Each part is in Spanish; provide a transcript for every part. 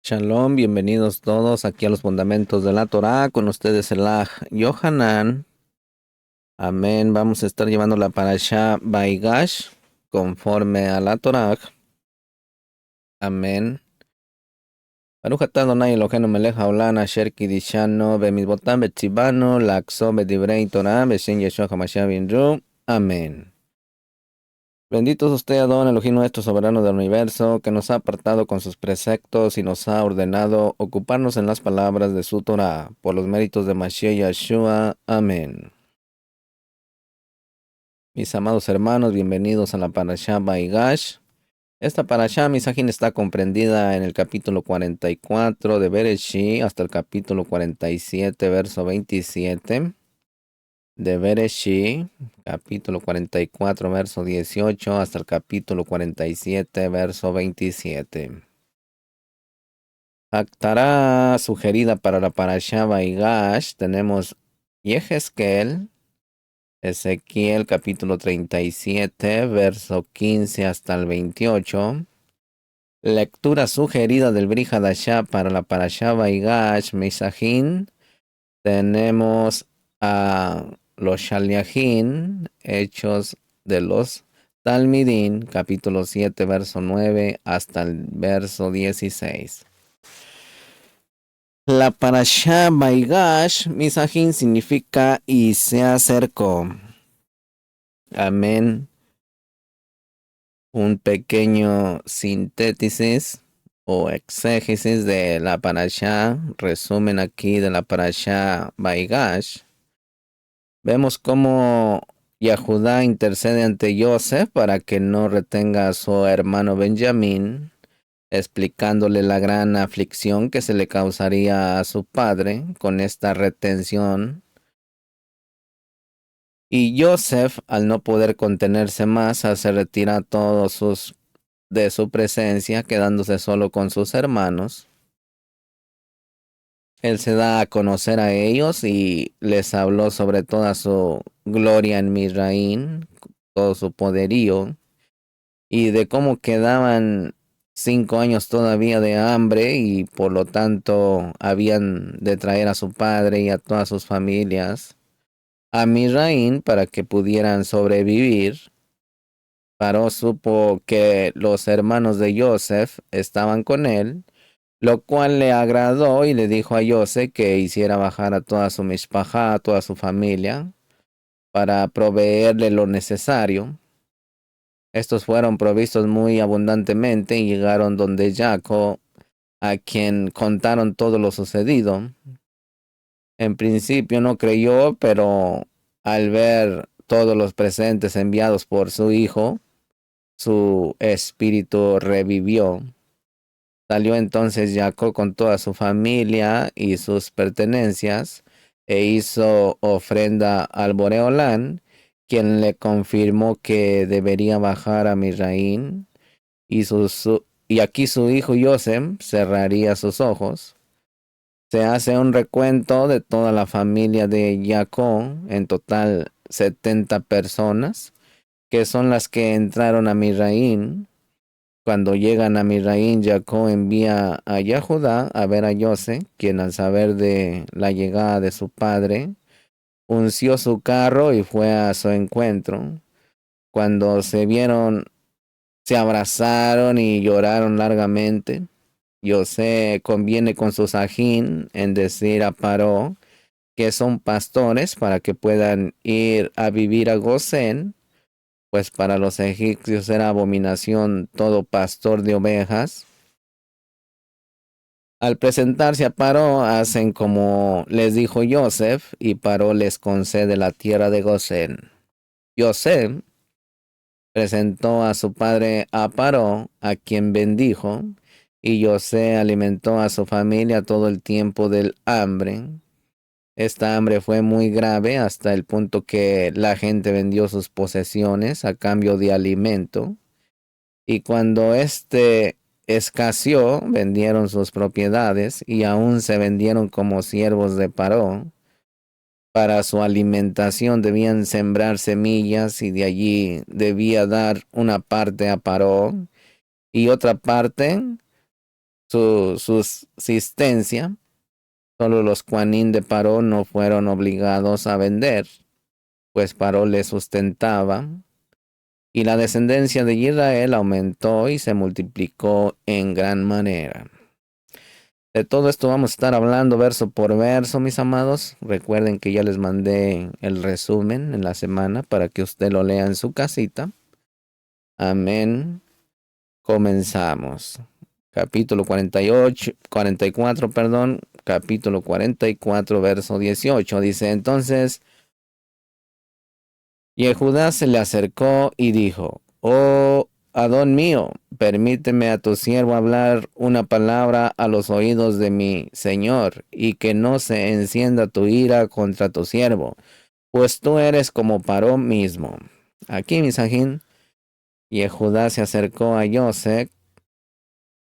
Shalom, bienvenidos todos aquí a los fundamentos de la Torá, con ustedes el Aj Yohanan. Amén. Vamos a estar llevando la parashá Baigash conforme a la Torá. Amén. Baruch atah Adonai Eloheinu melech haolam asher kidishanu bemizvotam betzivanu lakso bedivrei Torah beshem Yeshua HaMashiach binru. Amén. Bendito es usted, Adón Elohim nuestro soberano del universo, que nos ha apartado con sus preceptos y nos ha ordenado ocuparnos en las palabras de su Torah, por los méritos de Mashiach Yeshua. Amén. Mis amados hermanos, bienvenidos a la Parashá Baigash. Esta Parashá Misajín está comprendida en el capítulo 44 de Bereshit hasta el capítulo 47, verso 27. De Bereshit, capítulo 44, verso 18, hasta el capítulo 47, verso 27. Actará sugerida para la Parashá Baigash tenemos Yehezkel, Ezequiel, capítulo 37, verso 15 hasta el 28. Lectura sugerida del Brit Hadashá para la Parashá Baigash Misajín. Tenemos a los Shaliachim, Hechos de los Talmidín, capítulo 7, verso 9 hasta el verso 16. La Parashá Baigash, Misajín, significa y se acercó. Amén. Un pequeño sintétisis o exégesis de la Parashá, resumen aquí de la Parashá Baigash. Vemos cómo Yahudá intercede ante Yosef para que no retenga a su hermano Benjamín, explicándole la gran aflicción que se le causaría a su padre con esta retención. Y Yosef, al no poder contenerse más, se retira a todos de su presencia, quedándose solo con sus hermanos. Él se da a conocer a ellos y les habló sobre toda su gloria en Misraín, todo su poderío, y de cómo quedaban 5 años todavía de hambre y por lo tanto habían de traer a su padre y a todas sus familias a Misraín para que pudieran sobrevivir. Paró supo que los hermanos de Yosef estaban con él, lo cual le agradó y le dijo a Yosef que hiciera bajar a toda su mishpajá, a toda su familia, para proveerle lo necesario. Estos fueron provistos muy abundantemente y llegaron donde Jacob, a quien contaron todo lo sucedido. En principio no creyó, pero al ver todos los presentes enviados por su hijo, su espíritu revivió. Salió entonces Jacob con toda su familia y sus pertenencias e hizo ofrenda al Boreolán, quien le confirmó que debería bajar a Misraín, y aquí su hijo Yosem cerraría sus ojos. Se hace un recuento de toda la familia de Jacob, en total 70 personas, que son las que entraron a Misraín. Cuando llegan a Misraín, Jacob envía a Yahudá a ver a Yosef, quien al saber de la llegada de su padre, unció su carro y fue a su encuentro. Cuando se vieron, se abrazaron y lloraron largamente. Yosef conviene con su sajín en decir a Paró que son pastores para que puedan ir a vivir a Gosén, pues para los egipcios era abominación todo pastor de ovejas. Al presentarse a Paró, hacen como les dijo Yosef, y Paró les concede la tierra de Gosén. Yosef presentó a su padre a Paró, a quien bendijo, y Yosef alimentó a su familia todo el tiempo del hambre. Esta hambre fue muy grave hasta el punto que la gente vendió sus posesiones a cambio de alimento. Y cuando escaseó, vendieron sus propiedades y aún se vendieron como siervos de Paró. Para su alimentación debían sembrar semillas y de allí debía dar una parte a Paró y otra parte su subsistencia. Solo los Quanin de Paró no fueron obligados a vender, pues Paró les sustentaba. Y la descendencia de Israel aumentó y se multiplicó en gran manera. De todo esto vamos a estar hablando verso por verso, mis amados. Recuerden que ya les mandé el resumen en la semana para que usted lo lea en su casita. Amén. Comenzamos. Capítulo 44, capítulo 44, verso 18. Dice, entonces, Yehudá se le acercó y dijo, oh, Adón mío, permíteme a tu siervo hablar una palabra a los oídos de mi señor, y que no se encienda tu ira contra tu siervo, pues tú eres como Paró mismo. Aquí, misajín, Yehudá se acercó a Joseph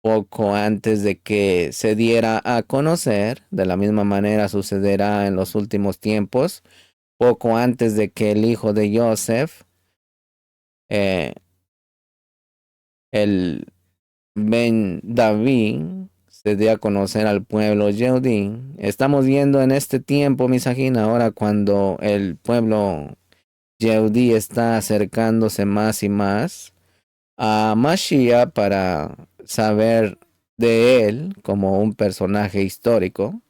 poco antes de que se diera a conocer. De la misma manera sucederá en los últimos tiempos, poco antes de que el hijo de Joseph, el Ben David, se dé a conocer al pueblo Yehudí. Estamos viendo en este tiempo, misajín, ahora cuando el pueblo Yehudí está acercándose más y más a Mashiach para saber de él como un personaje histórico,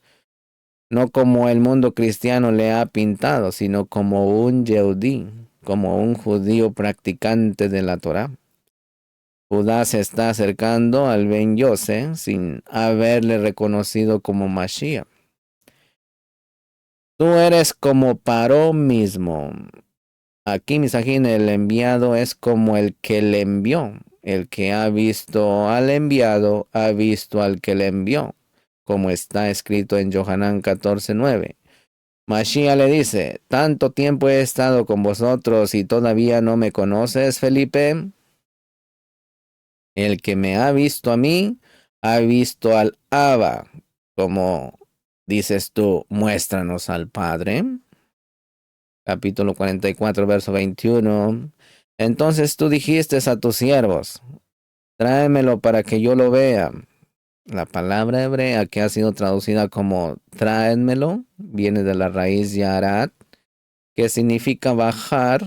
no como el mundo cristiano le ha pintado, sino como un Yehudí, como un judío practicante de la Torá. Judá se está acercando al Ben Yose sin haberle reconocido como Mashiach. Tú eres como Paró mismo. Aquí, misajín, el enviado es como el que le envió. El que ha visto al enviado, ha visto al que le envió, como está escrito en Yohanan 14:9. Mashiach le dice, ¿tanto tiempo he estado con vosotros y todavía no me conoces, Felipe? El que me ha visto a mí, ha visto al Abba. Como dices tú, muéstranos al Padre. Capítulo 44, verso 21. Entonces tú dijiste a tus siervos, tráemelo para que yo lo vea. La palabra hebrea que ha sido traducida como tráemelo viene de la raíz yarat, que significa bajar.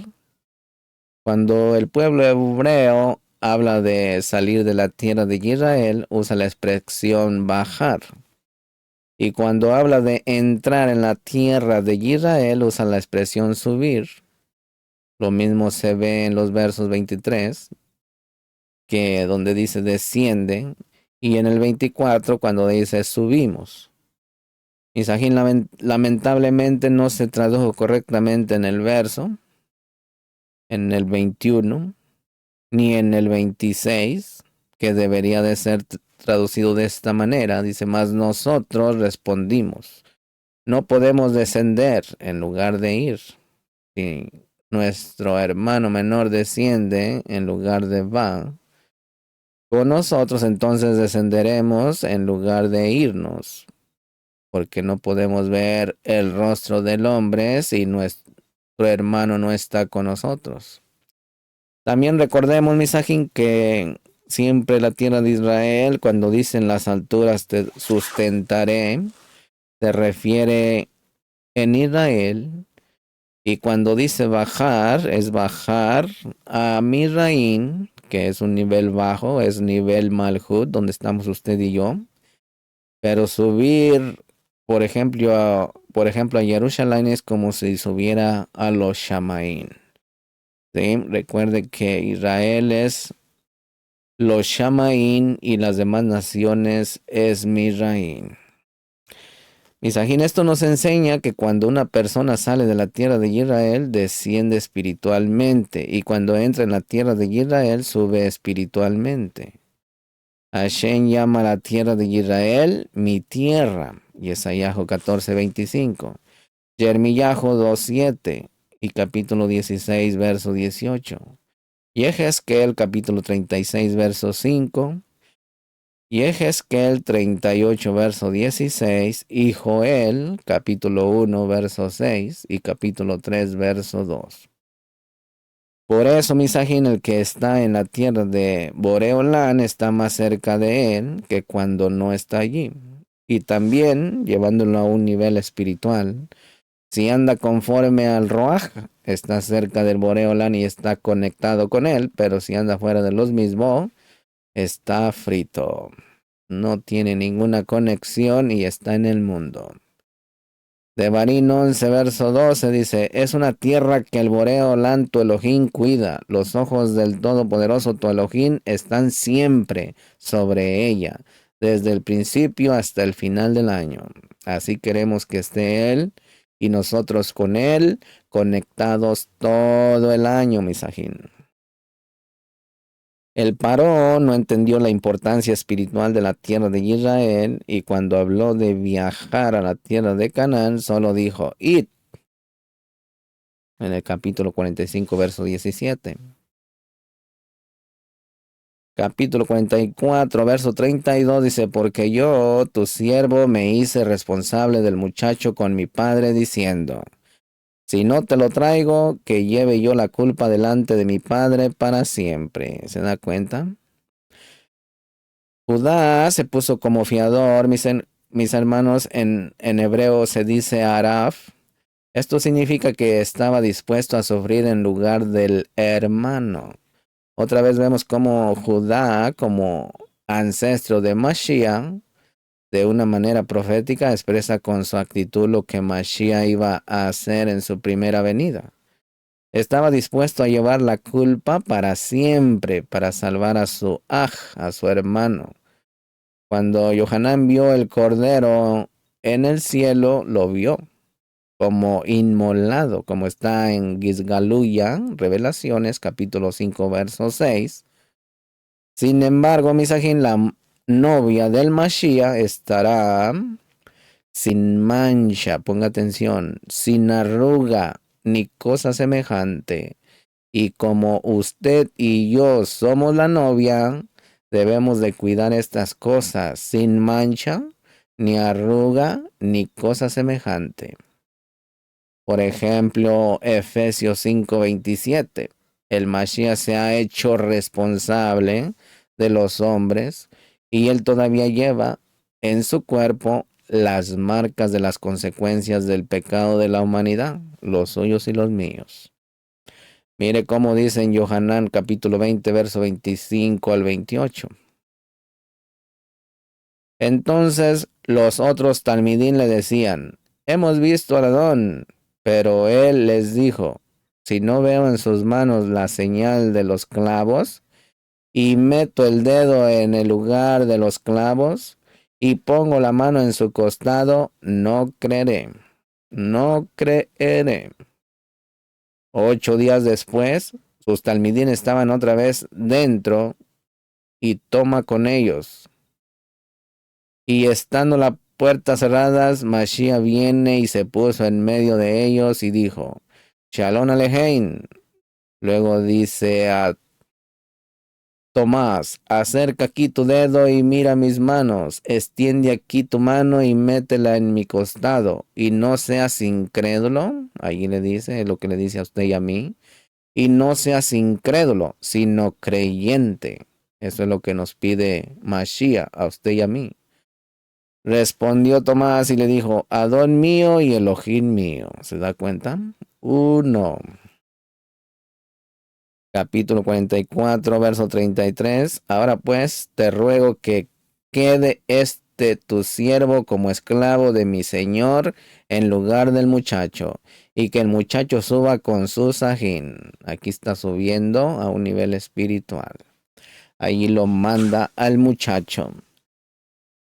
Cuando el pueblo hebreo habla de salir de la tierra de Israel, usa la expresión bajar. Y cuando habla de entrar en la tierra de Israel, usa la expresión subir. Lo mismo se ve en los versos 23, que donde dice desciende, y en el 24 cuando dice subimos. Isajín lamentablemente no se tradujo correctamente en el verso, en el 21, ni en el 26, que debería de ser traducido de esta manera. Dice, mas nosotros respondimos, no podemos descender en lugar de ir. Si nuestro hermano menor desciende en lugar de va, con nosotros entonces descenderemos en lugar de irnos, porque no podemos ver el rostro del hombre si nuestro hermano no está con nosotros. También recordemos, misajín, que siempre la tierra de Israel, cuando dicen las alturas te sustentaré, se refiere en Israel. Y cuando dice bajar, es bajar a Misraín, que es un nivel bajo, es nivel Malhut, donde estamos usted y yo. Pero subir, por ejemplo, a Jerusalén es como si subiera a los Shamaín. ¿Sí? Recuerde que Israel es los Shamaín y las demás naciones es Misraín. Misajín, esto nos enseña que cuando una persona sale de la tierra de Israel, desciende espiritualmente, y cuando entra en la tierra de Israel, sube espiritualmente. Hashem llama a la tierra de Israel mi tierra, Yesayahu 14:25, Jeremiyahu 2:7 y capítulo 16, verso 18, y Ezequiel capítulo 36, verso 5, y Ezequiel 38, verso 16, y Joel, capítulo 1, verso 6, y capítulo 3, verso 2. Por eso, Misajín, el que está en la tierra de Boreolán está más cerca de él que cuando no está allí. Y también, llevándolo a un nivel espiritual, si anda conforme al Roaj, está cerca del Boreolán y está conectado con él, pero si anda fuera de los mismos, está frito. No tiene ninguna conexión y está en el mundo. Devarim 11, verso 12 dice, es una tierra que el Boreolán tu Elohim cuida. Los ojos del Todopoderoso tu Elohim están siempre sobre ella, desde el principio hasta el final del año. Así queremos que esté Él y nosotros con Él conectados todo el año, Misajín. El Paró no entendió la importancia espiritual de la tierra de Israel y cuando habló de viajar a la tierra de Canaán, solo dijo, id, en el capítulo 45, verso 17. Capítulo 44, verso 32 dice, porque yo, tu siervo, me hice responsable del muchacho con mi padre, diciendo, si no te lo traigo, que lleve yo la culpa delante de mi padre para siempre. ¿Se da cuenta? Judá se puso como fiador, mis hermanos, en hebreo se dice araf. Esto significa que estaba dispuesto a sufrir en lugar del hermano. Otra vez vemos como Judá, como ancestro de Mashiach, de una manera profética, expresa con su actitud lo que Mashiach iba a hacer en su primera venida. Estaba dispuesto a llevar la culpa para siempre, para salvar a su a su hermano. Cuando Yohanan vio el cordero en el cielo, lo vio como inmolado, como está en Gizgaluya, Revelaciones, capítulo 5, verso 6. Sin embargo, Misajín, la novia del Mashiach, estará sin mancha, ponga atención, sin arruga, ni cosa semejante. Y como usted y yo somos la novia, debemos de cuidar estas cosas sin mancha, ni arruga, ni cosa semejante. Por ejemplo, Efesios 5:27. El Mashiach se ha hecho responsable de los hombres y él todavía lleva en su cuerpo las marcas de las consecuencias del pecado de la humanidad, los suyos y los míos. Mire cómo dice en Yohanan capítulo 20, verso 25 al 28. Entonces los otros talmidín le decían, hemos visto al Adón, pero él les dijo, si no veo en sus manos la señal de los clavos, y meto el dedo en el lugar de los clavos, y pongo la mano en su costado, no creeré, no creeré. 8 días después, sus talmidín estaban otra vez dentro y toma con ellos. Y estando las puertas cerradas, Mashiach viene y se puso en medio de ellos y dijo, Shalom Alejem. Luego dice a Tomás, acerca aquí tu dedo y mira mis manos, extiende aquí tu mano y métela en mi costado, y no seas incrédulo, allí le dice lo que le dice a usted y a mí, y no seas incrédulo, sino creyente. Eso es lo que nos pide Mashiach a usted y a mí. Respondió Tomás y le dijo, Adón mío y Elohim mío. ¿Se da cuenta? Uno. Capítulo 44, verso 33. Ahora pues, te ruego que quede tu siervo como esclavo de mi señor en lugar del muchacho, y que el muchacho suba con su sajín. Aquí está subiendo a un nivel espiritual. Allí lo manda al muchacho.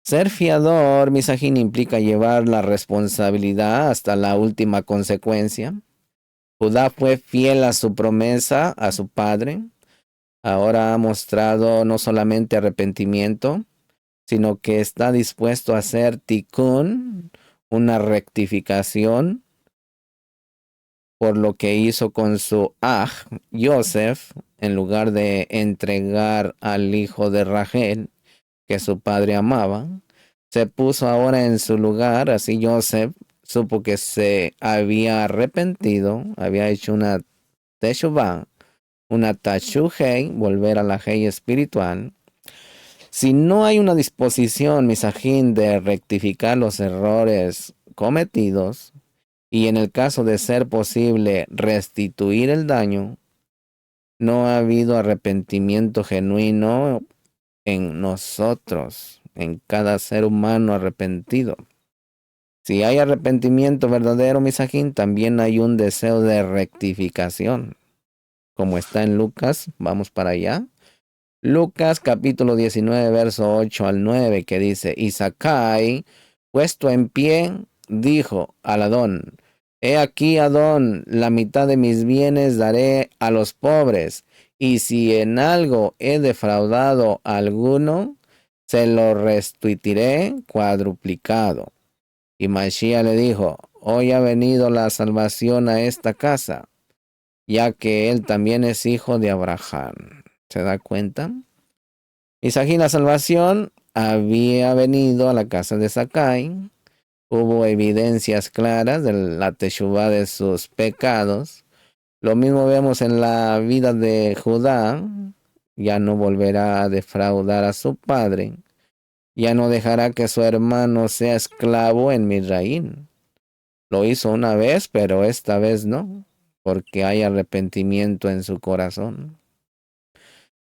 Ser fiador, misajín, implica llevar la responsabilidad hasta la última consecuencia. Judá fue fiel a su promesa, a su padre. Ahora ha mostrado no solamente arrepentimiento, sino que está dispuesto a hacer tikkun, una rectificación, por lo que hizo con su Joseph, en lugar de entregar al hijo de Rachel, que su padre amaba, se puso ahora en su lugar. Así Joseph supo que se había arrepentido, había hecho una teshuvah, una tashuhei, volver a la hei espiritual. Si no hay una disposición, misajín, de rectificar los errores cometidos, y en el caso de ser posible restituir el daño, no ha habido arrepentimiento genuino en nosotros, en cada ser humano arrepentido. Si hay arrepentimiento verdadero, misajín, también hay un deseo de rectificación, como está en Lucas. Vamos para allá. Lucas capítulo 19, verso 8 al 9, que dice, y Zakai, puesto en pie, dijo al Adón, he aquí, Adón, la mitad de mis bienes daré a los pobres, y si en algo he defraudado a alguno, se lo restituiré cuadruplicado. Y Mashiach le dijo, hoy ha venido la salvación a esta casa, ya que él también es hijo de Abraham. ¿Se da cuenta? Isajín, la salvación había venido a la casa de Zakai. Hubo evidencias claras de la teshuvá de sus pecados. Lo mismo vemos en la vida de Judá. Ya no volverá a defraudar a su padre. Ya no dejará que su hermano sea esclavo en Misraín. Lo hizo una vez, pero esta vez no, porque hay arrepentimiento en su corazón.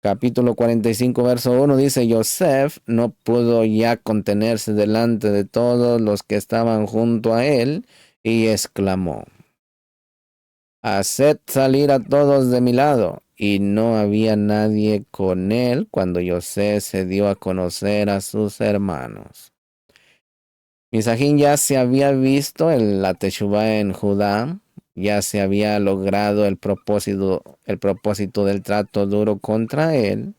Capítulo 45, verso 1 dice, Yosef no pudo ya contenerse delante de todos los que estaban junto a él y exclamó, haced salir a todos de mi lado. Y no había nadie con él cuando Yosef se dio a conocer a sus hermanos. Misajín ya se había visto en la Teshuvá en Judá, ya se había logrado el propósito del trato duro contra él.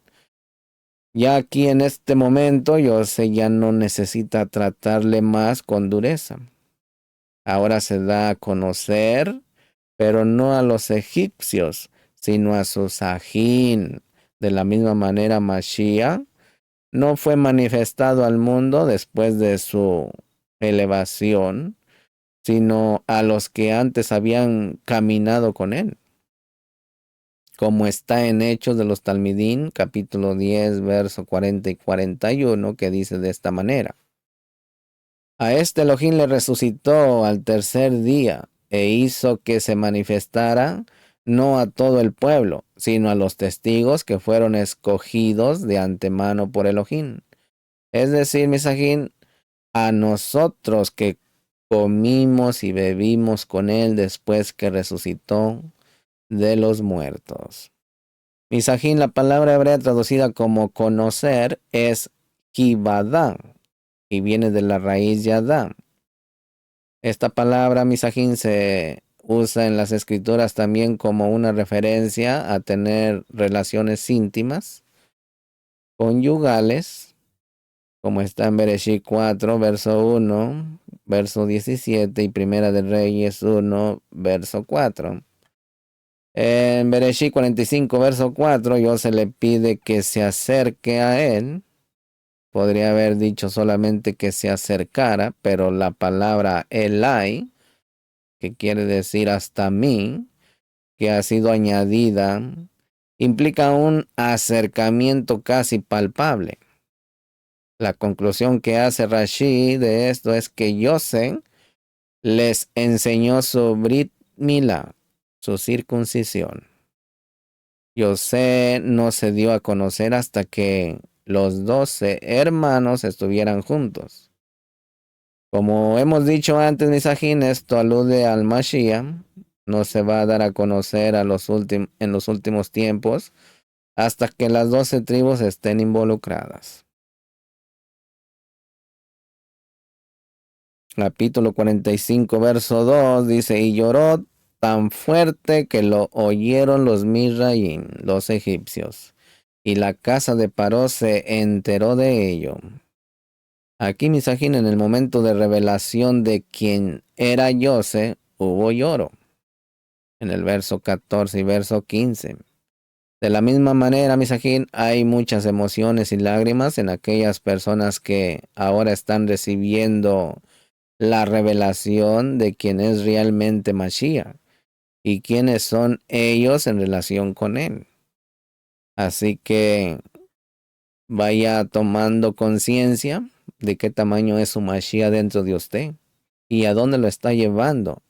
Ya aquí en este momento Yosef ya no necesita tratarle más con dureza. Ahora se da a conocer, pero no a los egipcios, sino a sus sajín. De la misma manera Mashiach no fue manifestado al mundo después de su elevación, sino a los que antes habían caminado con él. Como está en Hechos de los Talmidín, capítulo 10, verso 40 y 41, que dice de esta manera. A este Elohim le resucitó al tercer día e hizo que se manifestara no a todo el pueblo, sino a los testigos que fueron escogidos de antemano por Elohim. Es decir, misajín, a nosotros que comimos y bebimos con él después que resucitó de los muertos. Misajín, la palabra hebrea traducida como conocer es kibadá y viene de la raíz yadá. Esta palabra misajín se usa en las escrituras también como una referencia a tener relaciones íntimas, conyugales, como está en Bereshit 4, verso 1, verso 17 y Primera de Reyes 1, verso 4. En Bereshit 45, verso 4, Dios se le pide que se acerque a él. Podría haber dicho solamente que se acercara, pero la palabra Elai, que quiere decir hasta mí, que ha sido añadida, implica un acercamiento casi palpable. La conclusión que hace Rashi de esto es que Yosef les enseñó su Brit Milá, su circuncisión. Yosef no se dio a conocer hasta que los 12 hermanos estuvieran juntos. Como hemos dicho antes, misajín, esto alude al Mashiach. No se va a dar a conocer en los últimos tiempos hasta que las 12 tribus estén involucradas. Capítulo 45, verso 2 dice, y lloró tan fuerte que lo oyeron los Misraim, los egipcios, y la casa de Paró se enteró de ello. Aquí, misajín, en el momento de revelación de quién era Yosef, hubo lloro. En el verso 14 y verso 15. De la misma manera, misajín, hay muchas emociones y lágrimas en aquellas personas que ahora están recibiendo la revelación de quién es realmente Mashiach. y quiénes son ellos en relación con él. Así que vaya tomando conciencia de qué tamaño es su Mashiach dentro de usted y a dónde lo está llevando,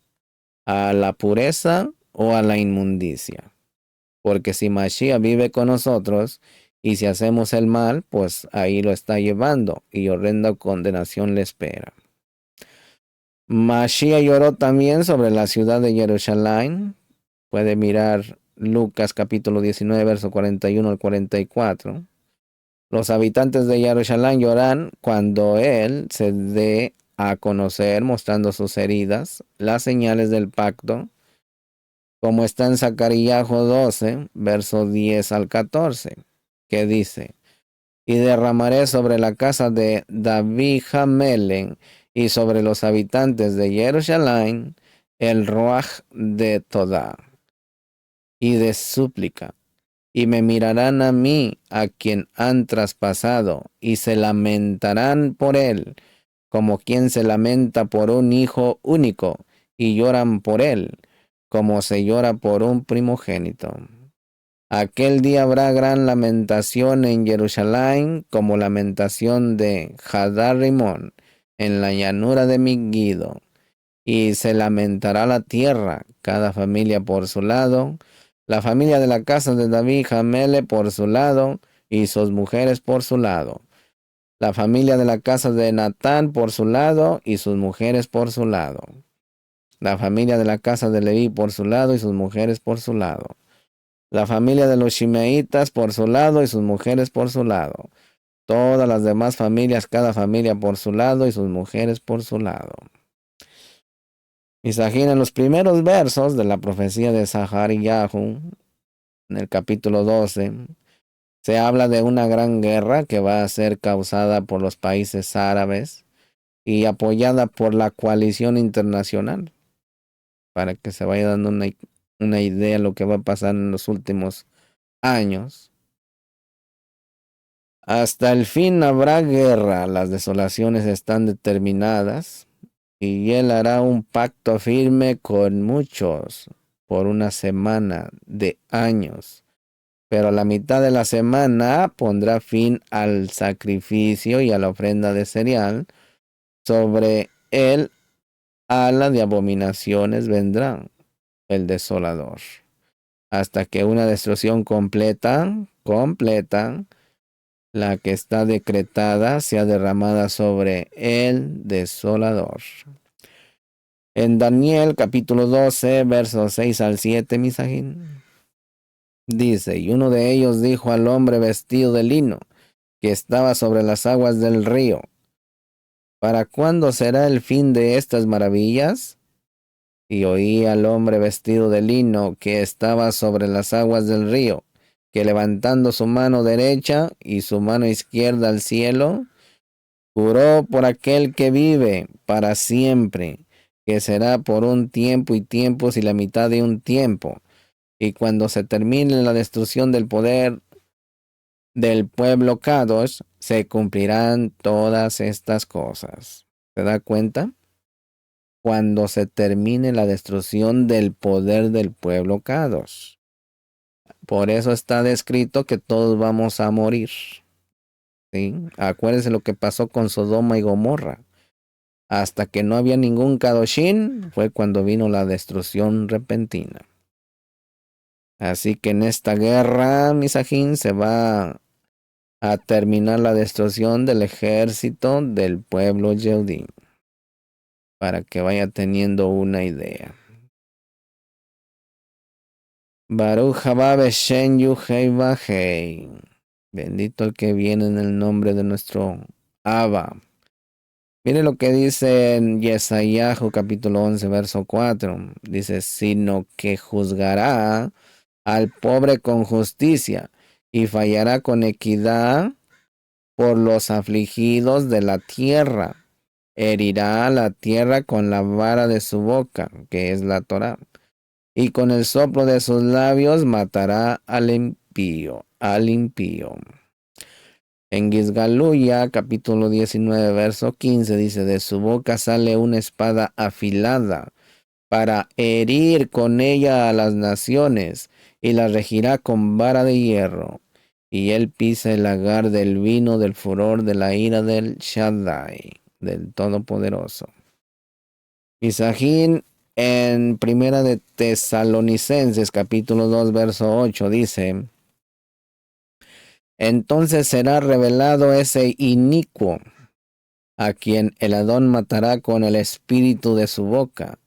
a la pureza o a la inmundicia. Porque si Mashiach vive con nosotros y si hacemos el mal, pues ahí lo está llevando y horrenda condenación le espera. Mashiach lloró también sobre la ciudad de Jerusalén. Puede mirar Lucas capítulo 19, verso 41 al 44. Los habitantes de Jerusalén lloran cuando él se dé a conocer, mostrando sus heridas, las señales del pacto, como está en Zacarías 12, verso 10 al 14, que dice: y derramaré sobre la casa de David Jamelen y sobre los habitantes de Jerusalén el ruaj de Todá y de súplica, y me mirarán a mí, a quien han traspasado, y se lamentarán por él, como quien se lamenta por un hijo único, y lloran por él, como se llora por un primogénito. Aquel día habrá gran lamentación en Jerusalén, como lamentación de Hadar Rimón, en la llanura de Miggido. Y se lamentará la tierra, cada familia por su lado, la familia de la casa de David Jamele por su lado, y sus mujeres por su lado. La familia de la casa de Natán por su lado, y sus mujeres por su lado. La familia de la casa de Leví por su lado, y sus mujeres por su lado. La familia de los Shimeitas por su lado, y sus mujeres por su lado. Todas las demás familias, cada familia por su lado, y sus mujeres por su lado. Imagina, en los primeros versos de la profecía de Zahariyahu, en el capítulo 12, se habla de una gran guerra que va a ser causada por los países árabes y apoyada por la coalición internacional, para que se vaya dando una idea de lo que va a pasar en los últimos años. Hasta el fin habrá guerra, las desolaciones están determinadas, y él hará un pacto firme con muchos por una semana de años. Pero a la mitad de la semana pondrá fin al sacrificio y a la ofrenda de cereal. Sobre él ala de abominaciones vendrá el desolador. Hasta que una destrucción completa, la que está decretada, sea derramada sobre el desolador. En Daniel capítulo 12, versos 6 al 7, Misajín, dice: y uno de ellos dijo al hombre vestido de lino, que estaba sobre las aguas del río: ¿para cuándo será el fin de estas maravillas? Y oí al hombre vestido de lino, que estaba sobre las aguas del río, que levantando su mano derecha y su mano izquierda al cielo, juró por aquel que vive para siempre, que será por un tiempo y tiempos y la mitad de un tiempo. Y cuando se termine la destrucción del poder del pueblo Kadosh, se cumplirán todas estas cosas. ¿Se da cuenta? Cuando se termine la destrucción del poder del pueblo Kadosh. Por eso está descrito que todos vamos a morir. ¿Sí? Acuérdense lo que pasó con Sodoma y Gomorra. Hasta que no había ningún Kadoshin, fue cuando vino la destrucción repentina. Así que en esta guerra, Misajín, se va a terminar la destrucción del ejército del pueblo Yehudí, para que vaya teniendo una idea. Baruch haba beshen yuhei vahei. Bendito el que viene en el nombre de nuestro Abba. Mire lo que dice en Yesayahu capítulo 11, verso 4. Dice: sino que juzgará al pobre con justicia y fallará con equidad por los afligidos de la tierra. Herirá a la tierra con la vara de su boca, que es la Torá, y con el soplo de sus labios matará al impío, En Gizgaluya, capítulo 19, verso 15, dice: de su boca sale una espada afilada, para herir con ella a las naciones, y las regirá con vara de hierro. Y él pisa el lagar del vino del furor de la ira del Shaddai, del Todopoderoso. Misajín en Primera de Tesalonicenses, capítulo 2, verso 8, dice: Entonces será revelado ese inicuo, a quien el Adón matará con el espíritu de su boca,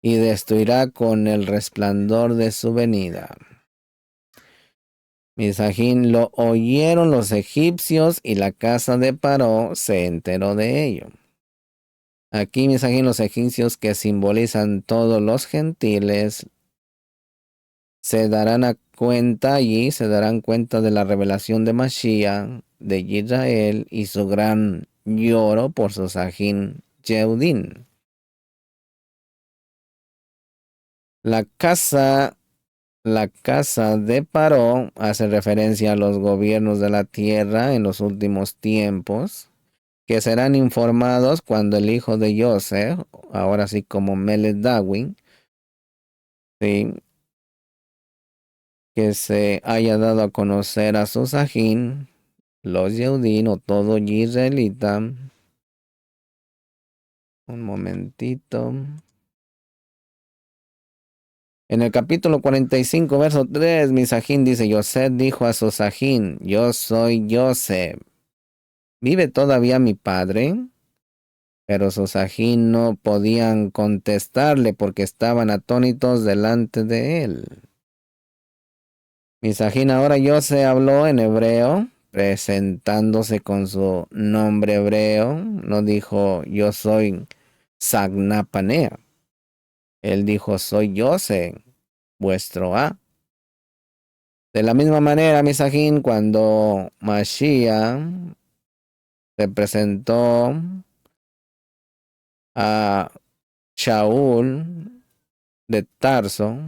y destruirá con el resplandor de su venida. Misajín lo oyeron los egipcios, y la casa de Paró se enteró de ello. Aquí, Misajín, los egipcios, que simbolizan todos los gentiles, se darán cuenta de la revelación de Mashiach, de Israel, y su gran lloro por su Sajín Yehudín. La casa de Paró hace referencia a los gobiernos de la tierra en los últimos tiempos, que serán informados cuando el hijo de Yosef, ahora sí como Melech David, ¿sí?, que se haya dado a conocer a su Sajín, los Yehudim o todo israelita. Un momentito. En el capítulo 45, verso 3, Misajín dice: Yosef dijo a su Sajín: Yo soy Yosef. ¿Vive todavía mi padre? Pero sus Sajín no podían contestarle porque estaban atónitos delante de él. Misajín ahora Yosef habló en hebreo, presentándose con su nombre hebreo. No dijo: Yo soy Sagnapanea. Él dijo: Soy Yosef, vuestro A. De la misma manera, Misajín, cuando Mashiach se presentó a Shaul de Tarso,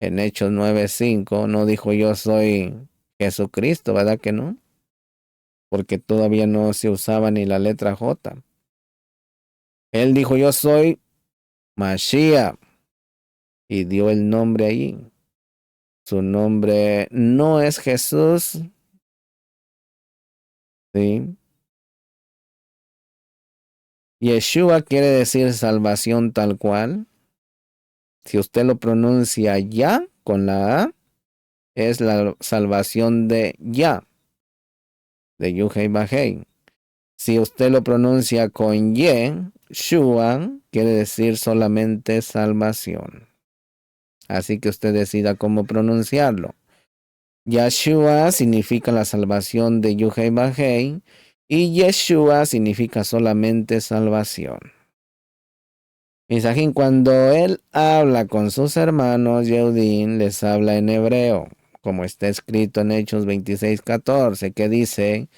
en Hechos 9:5, no dijo: Yo soy Jesucristo, ¿verdad que no? Porque todavía no se usaba ni la letra J. Él dijo: Yo soy Mashiach, y dio el nombre ahí. Su nombre no es Jesús, ¿sí? Yeshua quiere decir salvación tal cual. Si usted lo pronuncia ya con la A, es la salvación de ya, de Yuhei Bajei. Si usted lo pronuncia con Y, Shua, quiere decir solamente salvación. Así que usted decida cómo pronunciarlo. Yeshua significa la salvación de Yuhei Bajei, y Yeshua significa solamente salvación. Misajín, cuando él habla con sus hermanos Yehudim, les habla en hebreo, como está escrito en Hechos 26:14, que dice: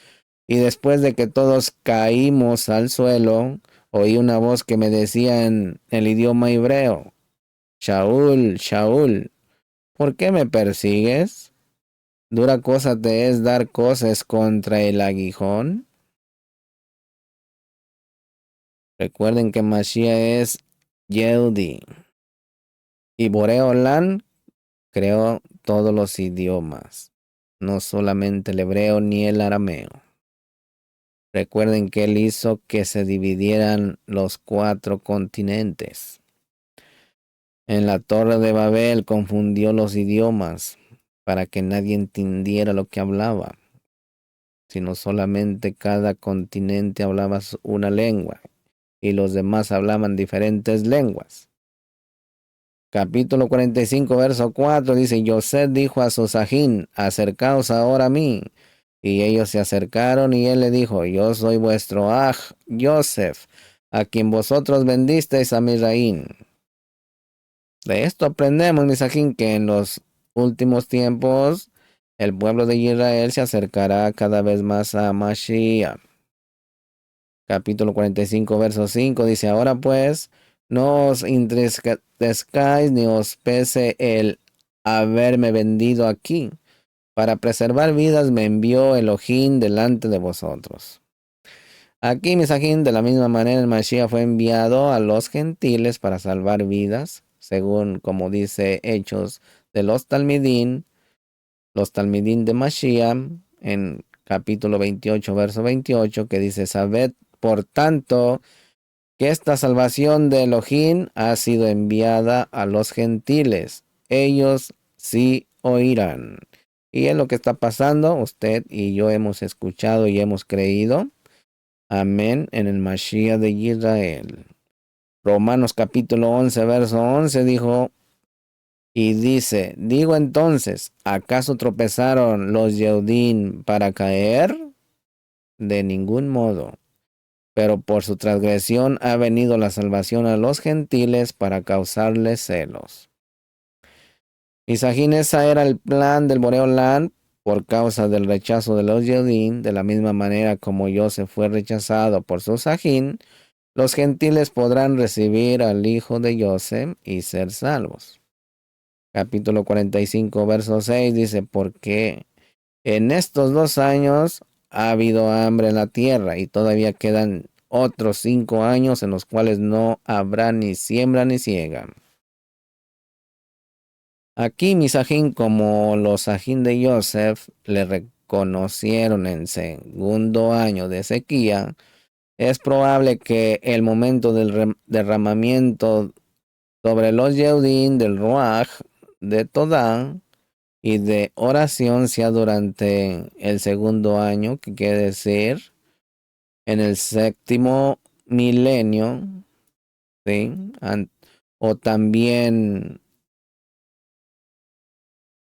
Y después de que todos caímos al suelo, oí una voz que me decía en el idioma hebreo: Shaul, Shaul, ¿por qué me persigues? ¿Dura cosa te es dar cosas contra el aguijón? Recuerden que Mashiach es Yehudi, y Boreolam creó todos los idiomas, no solamente el hebreo ni el arameo. Recuerden que él hizo que se dividieran los 4 continentes. En la Torre de Babel confundió los idiomas para que nadie entendiera lo que hablaba, sino solamente cada continente hablaba una lengua y los demás hablaban diferentes lenguas. Capítulo 45, verso 4 dice: Yosef dijo a su Sajín: Acercaos ahora a mí. Y ellos se acercaron, y él le dijo: Yo soy vuestro Aj, Yosef, a quien vosotros vendisteis a Misraín. De esto aprendemos, Misajín, que en los últimos tiempos el pueblo de Israel se acercará cada vez más a Mashiach. Capítulo 45, verso 5 dice: Ahora pues, no os entristezcáis ni os pese el haberme vendido aquí. Para preservar vidas me envió Elohim delante de vosotros. Aquí, Misajín, de la misma manera, el Mashiach fue enviado a los gentiles para salvar vidas, según como dice Hechos de los Talmidín de Mashiach, en capítulo 28, verso 28, que dice, sabed, por tanto, que esta salvación de Elohim ha sido enviada a los gentiles. Ellos sí oirán. Y es lo que está pasando. Usted y yo hemos escuchado y hemos creído. Amén. En el Mashiach de Israel. Romanos capítulo 11, verso 11 dijo, y dice, digo entonces, ¿acaso tropezaron los Yehudim para caer? De ningún modo. Pero por su transgresión ha venido la salvación a los gentiles para causarles celos. Isajín, esa era el plan del Boreolán por causa del rechazo de los Yehudim, de la misma manera como Joseph fue rechazado por su Sajín, los gentiles podrán recibir al hijo de Joseph y ser salvos. Capítulo 45, verso 6 dice, porque en estos 2 años ha habido hambre en la tierra y todavía quedan otros 5 años en los cuales no habrá ni siembra ni siega. Aquí Misajín, como los Sajín de Joseph le reconocieron en segundo año de sequía, es probable que el momento del derramamiento sobre los Yehudim del Ruach, de Todá y de oración sea durante el segundo año, que quiere decir en el 7º milenio, ¿sí? O también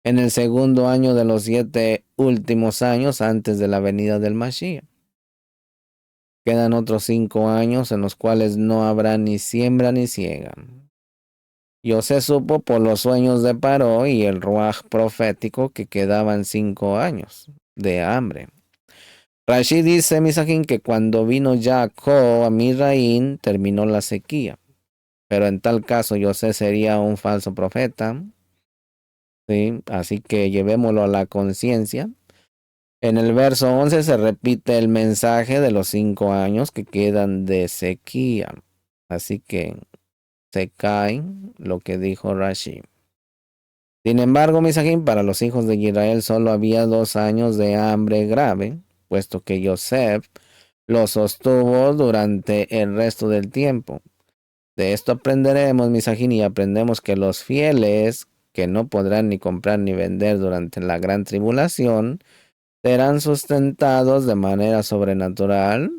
en el segundo año de los 7 últimos años antes de la venida del Mashiach. Quedan otros 5 años en los cuales no habrá ni siembra ni siega. José supo por los sueños de Paró y el ruaj profético que quedaban 5 años de hambre. Rashi dice, Misajín, que cuando vino Jacob a Misraín terminó la sequía. Pero en tal caso José sería un falso profeta. ¿Sí? Así que llevémoslo a la conciencia. En el verso 11 se repite el mensaje de los 5 años que quedan de sequía. Así que se cae lo que dijo Rashi. Sin embargo, Misajín, para los hijos de Israel solo había 2 años de hambre grave, puesto que Joseph lo sostuvo durante el resto del tiempo. De esto aprenderemos, Misajín, y aprendemos que los fieles, que no podrán ni comprar ni vender durante la gran tribulación, serán sustentados de manera sobrenatural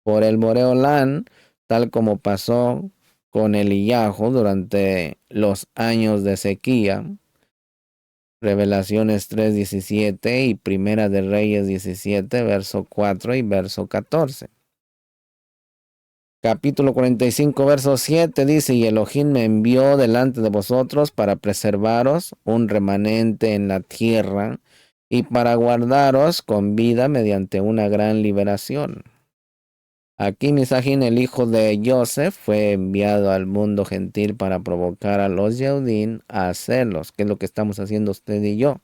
por el Boreolán, tal como pasó con Eliyahu durante los años de sequía. Revelaciones 3:17 y Primera de Reyes 17, verso 4 y verso 14. Capítulo 45, verso 7 dice, y Elohim me envió delante de vosotros para preservaros un remanente en la tierra y para guardaros con vida mediante una gran liberación. Aquí Misajín, el hijo de Joseph, fue enviado al mundo gentil para provocar a los Yehudim a hacerlos, que es lo que estamos haciendo usted y yo,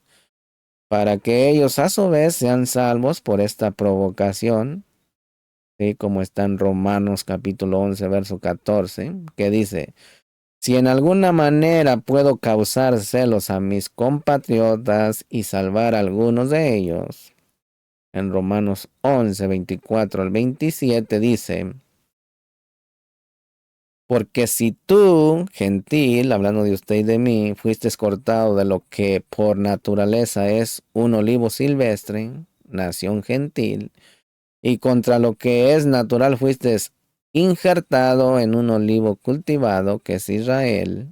para que ellos a su vez sean salvos por esta provocación. ¿Sí? Como está en Romanos capítulo 11, verso 14, que dice, si en alguna manera puedo causar celos a mis compatriotas y salvar a algunos de ellos. En Romanos 11, 24 al 27 dice, porque si tú, gentil, hablando de usted y de mí, fuiste cortado de lo que por naturaleza es un olivo silvestre, nación gentil, y contra lo que es natural fuiste injertado en un olivo cultivado, que es Israel.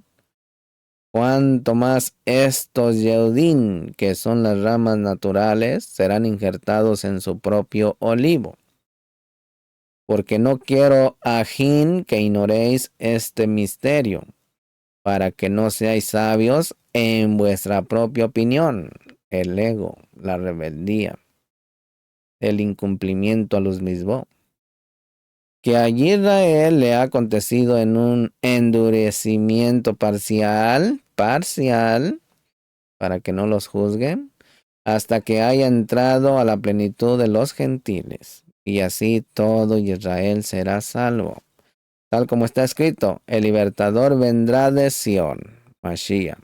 Cuanto más estos Yehudim, que son las ramas naturales, serán injertados en su propio olivo. Porque no quiero, ajín, que ignoréis este misterio, para que no seáis sabios en vuestra propia opinión, el ego, la rebeldía, el incumplimiento a los mismos. Que a Israel le ha acontecido en un endurecimiento parcial, para que no los juzguen, hasta que haya entrado a la plenitud de los gentiles. y así todo Israel será salvo. Tal como está escrito, el libertador vendrá de Sión, Mashiach.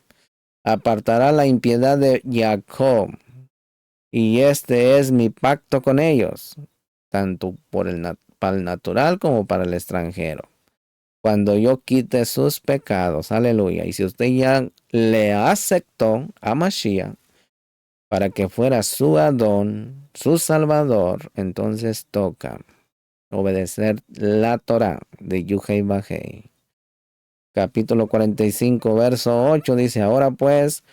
Apartará la impiedad de Jacob, y este es mi pacto con ellos, tanto para el natural como para el extranjero. Cuando yo quite sus pecados, aleluya. Y si usted ya le aceptó a Mashiach para que fuera su Adón, su Salvador, entonces toca obedecer la Torah de Yuhei Bajei. Capítulo 45, verso 8 dice, ahora pues,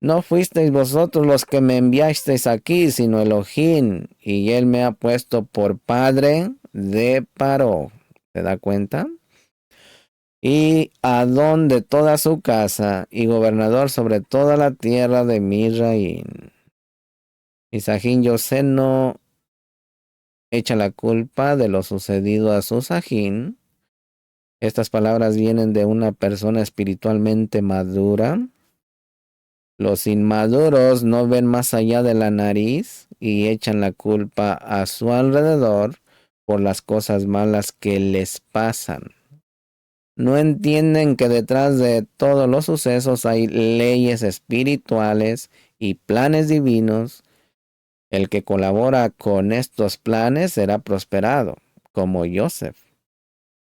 no fuisteis vosotros los que me enviasteis aquí, sino Elohim, y él me ha puesto por padre de Paró. ¿Se da cuenta? Y Adón de toda su casa, y gobernador sobre toda la tierra de Misraín. Y Sajín Yosé no echa la culpa de lo sucedido a su Sajín. Estas palabras vienen de una persona espiritualmente madura. Los inmaduros no ven más allá de la nariz y echan la culpa a su alrededor por las cosas malas que les pasan. No entienden que detrás de todos los sucesos hay leyes espirituales y planes divinos. El que colabora con estos planes será prosperado, como Joseph.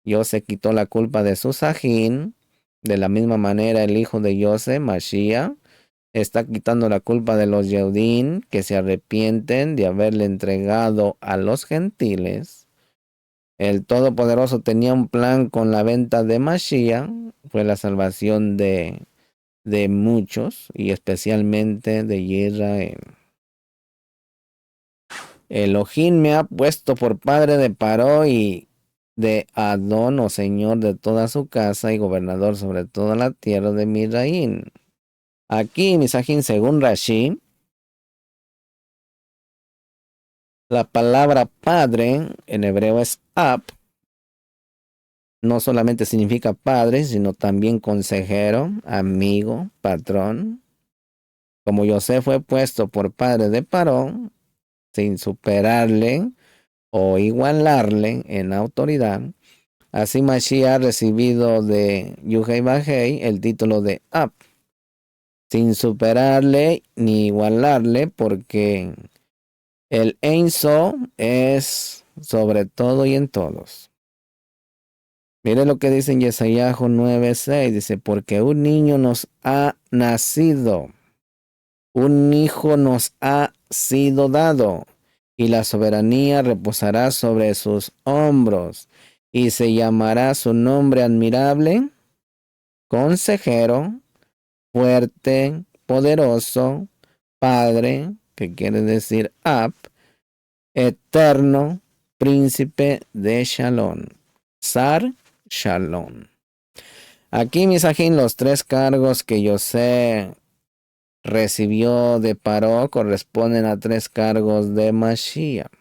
Joseph quitó la culpa de su Sajín. De la misma manera, el hijo de Joseph, Mashiach, está quitando la culpa de los Yehudim que se arrepienten de haberle entregado a los gentiles. El Todopoderoso tenía un plan con la venta de Mashiach. Fue la salvación de muchos y especialmente de Israel. Elohim me ha puesto por padre de Paró y de Adón, o señor de toda su casa y gobernador sobre toda la tierra de Misraín. Aquí, Misajín, según Rashi, la palabra padre en hebreo es ab. No solamente significa padre, sino también consejero, amigo, patrón. Como José fue puesto por padre de Paró, sin superarle o igualarle en autoridad, así Mashiach ha recibido de Yuhei Bajei el título de Ab, sin superarle ni igualarle, porque el Ein Sof es sobre todo y en todos. Mire lo que dice en Yesayahu 9:6, dice, porque un niño nos ha nacido, un hijo nos ha sido dado, y la soberanía reposará sobre sus hombros, y se llamará su nombre admirable, consejero, fuerte, poderoso, padre, que quiere decir Ab, eterno, príncipe de Shalom. Sar Shalom. Aquí, Misajín, los tres cargos que José recibió de Paró corresponden a tres cargos de Mashiach.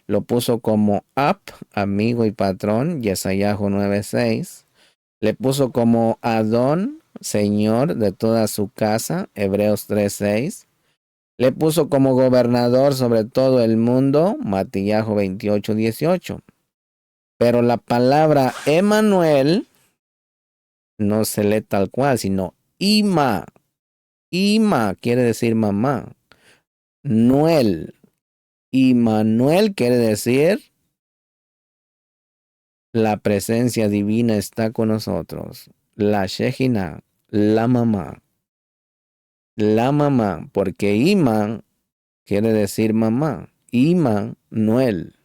Lo puso como Ab, amigo y patrón, Yesayahu 9:6. Le puso como Adón, señor de toda su casa, Hebreos 3:6. Le puso como gobernador sobre todo el mundo, Matillahu 28:18. Pero la palabra Emanuel no se lee tal cual, sino Ima. Ima quiere decir mamá. Noel. Immanuel quiere decir la presencia divina está con nosotros. La Shejina, la mamá. La mamá, porque Ima quiere decir mamá. Immanuel.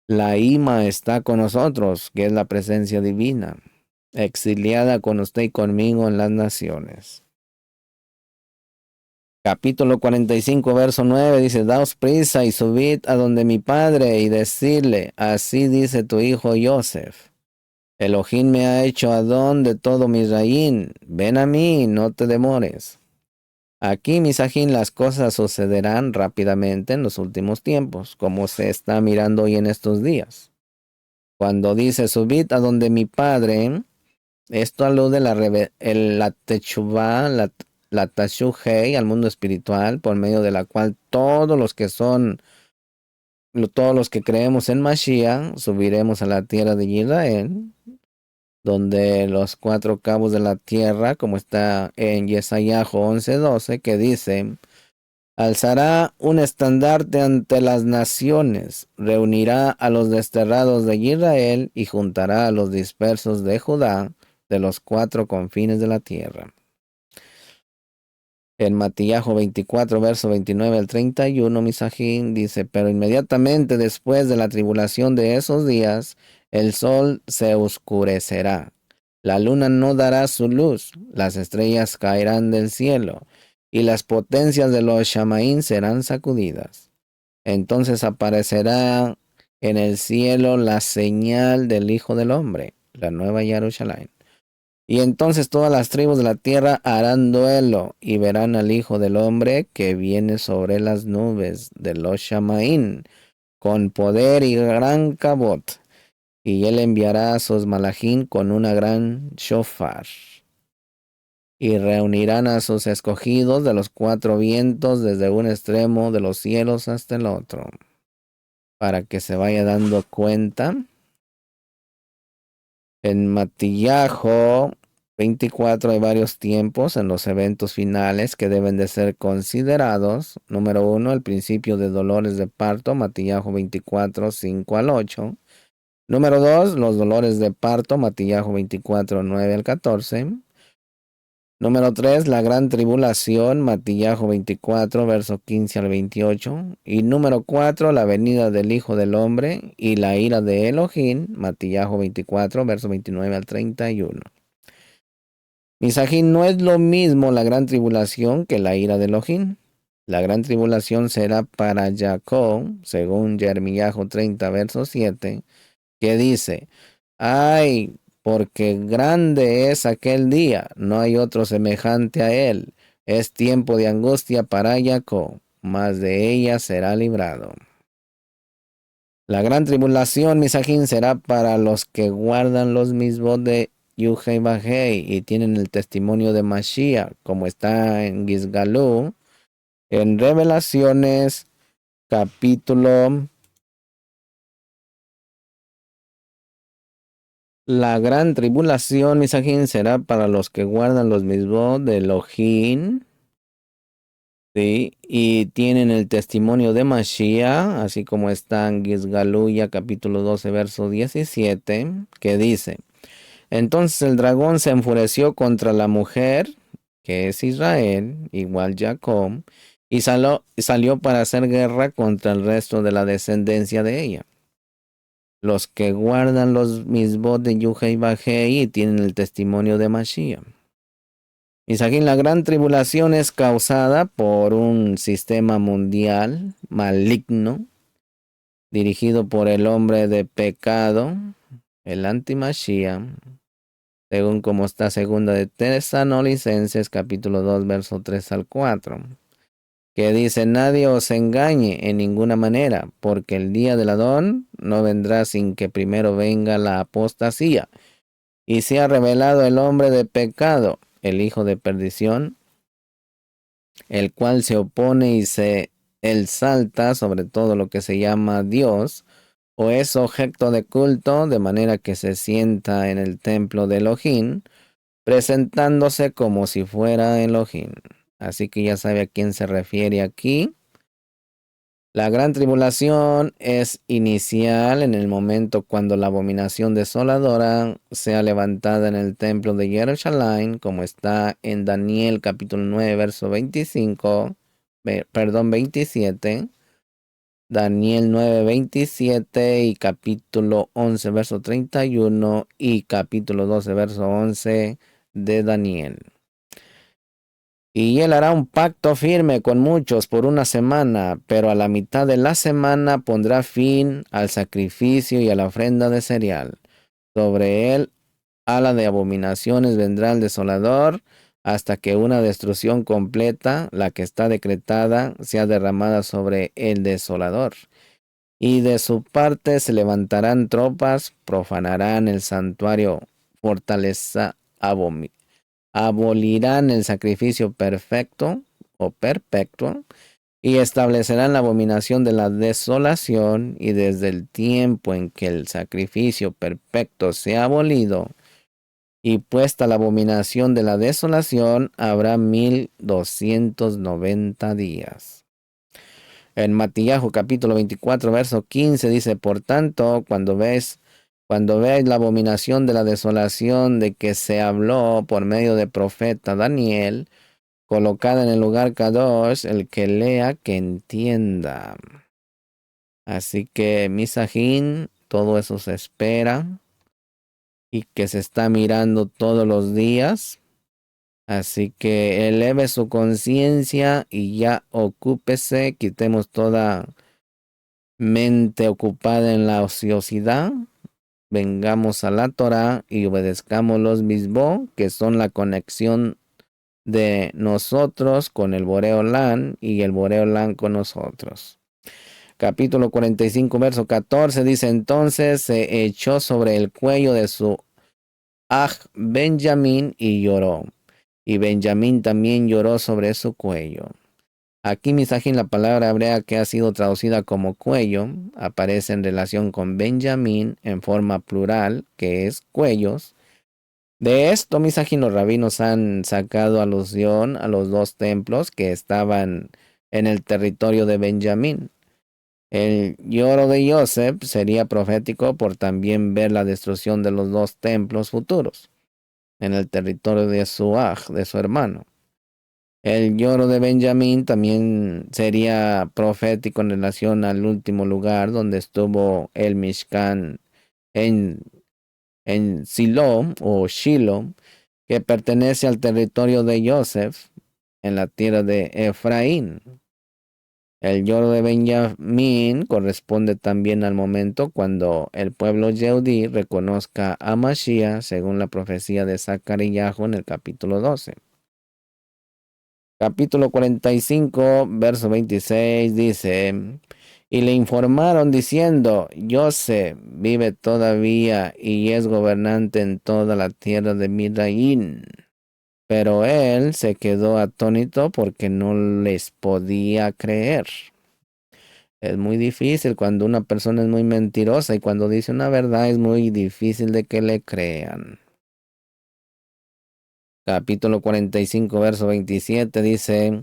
La Ima está con nosotros, que es la presencia divina, exiliada con usted y conmigo en las naciones. Capítulo 45, verso 9 dice, daos prisa y subid a donde mi padre y decirle, así dice tu hijo Joseph. Elohim me ha hecho Adón de todo Misraín, ven a mí, no te demores. Aquí, Misajín, las cosas sucederán rápidamente en los últimos tiempos, como se está mirando hoy en estos días. Cuando dice, subid a donde mi padre, esto alude la techuvá, la tashuhei, al mundo espiritual, por medio de la cual todos los que son todos los que creemos en Mashiach subiremos a la tierra de Israel, donde los 4 cabos de la tierra, como está en Yesayahu 11:12, que dice: alzará un estandarte ante las naciones, reunirá a los desterrados de Israel y juntará a los dispersos de Judá de los 4 confines de la tierra. En Matías 24, verso 29 al 31, Misajín dice: pero inmediatamente después de la tribulación de esos días, el sol se oscurecerá, la luna no dará su luz, las estrellas caerán del cielo, y las potencias de los Shamaín serán sacudidas. Entonces aparecerá en el cielo la señal del Hijo del Hombre, la nueva Jerusalén. Y entonces todas las tribus de la tierra harán duelo y verán al Hijo del Hombre que viene sobre las nubes de los Shamaín con poder y gran cabot. Y él enviará a sus malajín con una gran shofar. Y reunirán a sus escogidos de los 4 vientos desde un extremo de los cielos hasta el otro. Para que se vaya dando cuenta. En Matías 24 hay varios tiempos en los eventos finales que deben de ser considerados. Número 1, el principio de dolores de parto, Matías 24, 5 al 8. Número 2, los dolores de parto, Matías 24, 9 al 14. Número 3, la gran tribulación, Matías 24, verso 15 al 28. Y número 4, la venida del Hijo del Hombre y la ira de Elohim, Matías 24, verso 29 al 31. Misajín, no es lo mismo la gran tribulación que la ira de Elohim. La gran tribulación será para Jacob, según Jeremías 30, verso 7, que dice: ay, porque grande es aquel día, no hay otro semejante a él. Es tiempo de angustia para Jacob, mas de ella será librado. La gran tribulación, Misajín, será para los que guardan los mismos de Yuhei Bajei y tienen el testimonio de Mashiach, como está en Gizgalú, en Revelaciones, capítulo. La gran tribulación, Misajín, será para los que guardan los mismos de Elohim, ¿sí? Y tienen el testimonio de Mashiach, así como está en Gizgaluya, capítulo 12, verso 17, que dice: entonces el dragón se enfureció contra la mujer, que es Israel, igual Jacob, y salió para hacer guerra contra el resto de la descendencia de ella. Los que guardan los mismos de Yuhei Bajei y tienen el testimonio de Mashiach. Misajín, la gran tribulación es causada por un sistema mundial maligno, dirigido por el hombre de pecado, el anti-Mashiach, según como está segunda de Tesalonicenses, capítulo 2, verso 3 al 4, que dice: nadie os engañe en ninguna manera, porque el día del Adón no vendrá sin que primero venga la apostasía, y sea revelado el hombre de pecado, el hijo de perdición, el cual se opone y se exalta sobre todo lo que se llama Dios, o es objeto de culto, de manera que se sienta en el templo de Elohim, presentándose como si fuera Elohim. Así que ya sabe a quién se refiere aquí. La gran tribulación es inicial en el momento cuando la abominación desoladora sea levantada en el templo de Jerusalén, como está en Daniel capítulo 9, verso 27, Daniel 9, 27 y capítulo 11, verso 31 y capítulo 12, verso 11 de Daniel. Y él hará un pacto firme con muchos por una semana, pero a la mitad de la semana pondrá fin al sacrificio y a la ofrenda de cereal. Sobre él, ala de abominaciones, vendrá el desolador, hasta que una destrucción completa, la que está decretada, sea derramada sobre el desolador. Y de su parte se levantarán tropas, profanarán el santuario, fortaleza abolirán el sacrificio perfecto o perpetuo Y establecerán la abominación de la desolación, y desde el tiempo en que el sacrificio perfecto sea abolido y puesta la abominación de la desolación, habrá 1290 días. En Matillahu capítulo 24, verso 15 dice, por tanto, cuando veáis la abominación de la desolación de que se habló por medio del profeta Daniel, colocada en el lugar Kadosh, el que lea, que entienda. Así que, Misajín, todo eso se espera y que se está mirando todos los días. Así que eleve su conciencia y ya ocúpese, quitemos toda mente ocupada en la ociosidad. Vengamos a la Torah y obedezcamos los misbó, que son la conexión de nosotros con el Boreolán y el Boreolán con nosotros. Capítulo 45, verso 14 dice, entonces se echó sobre el cuello de su Benjamín y lloró. Y Benjamín también lloró sobre su cuello. Aquí, Misajín, la palabra hebrea que ha sido traducida como cuello, aparece en relación con Benjamín en forma plural, que es cuellos. De esto, Misajín, los rabinos han sacado alusión a los dos templos que estaban en el territorio de Benjamín. El lloro de Joseph sería profético por también ver la destrucción de los dos templos futuros en el territorio de Suaj, de su hermano. El lloro de Benjamín también sería profético en relación al último lugar donde estuvo el Mishkan en, en Silo o Shiloh, que pertenece al territorio de Joseph en la tierra de Efraín. El lloro de Benjamín corresponde también al momento cuando el pueblo Yehudí reconozca a Mashiach según la profecía de Zacarías en el capítulo 12. Capítulo 45, verso 26 dice, y le informaron diciendo, José vive todavía y es gobernante en toda la tierra de Midraín. Pero él se quedó atónito porque no les podía creer. Es muy difícil cuando una persona es muy mentirosa y cuando dice una verdad es muy difícil de que le crean. Capítulo 45, verso 27 dice,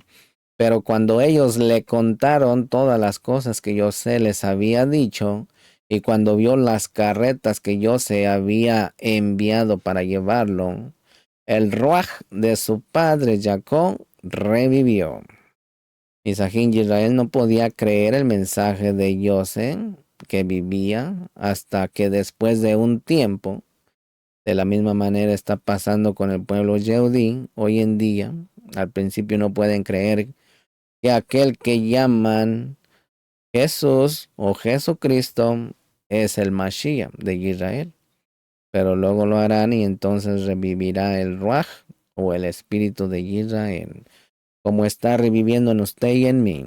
pero cuando ellos le contaron todas las cosas que José les había dicho, y cuando vio las carretas que José había enviado para llevarlo, el ruaj de su padre Jacob revivió. Isajín Israel no podía creer el mensaje de José que vivía hasta que después de un tiempo, de la misma manera está pasando con el pueblo Yehudí hoy en día. Al principio no pueden creer que aquel que llaman Jesús o Jesucristo es el Mashiach de Israel. Pero luego lo harán y entonces revivirá el Ruach o el Espíritu de Israel, como está reviviendo en usted y en mí.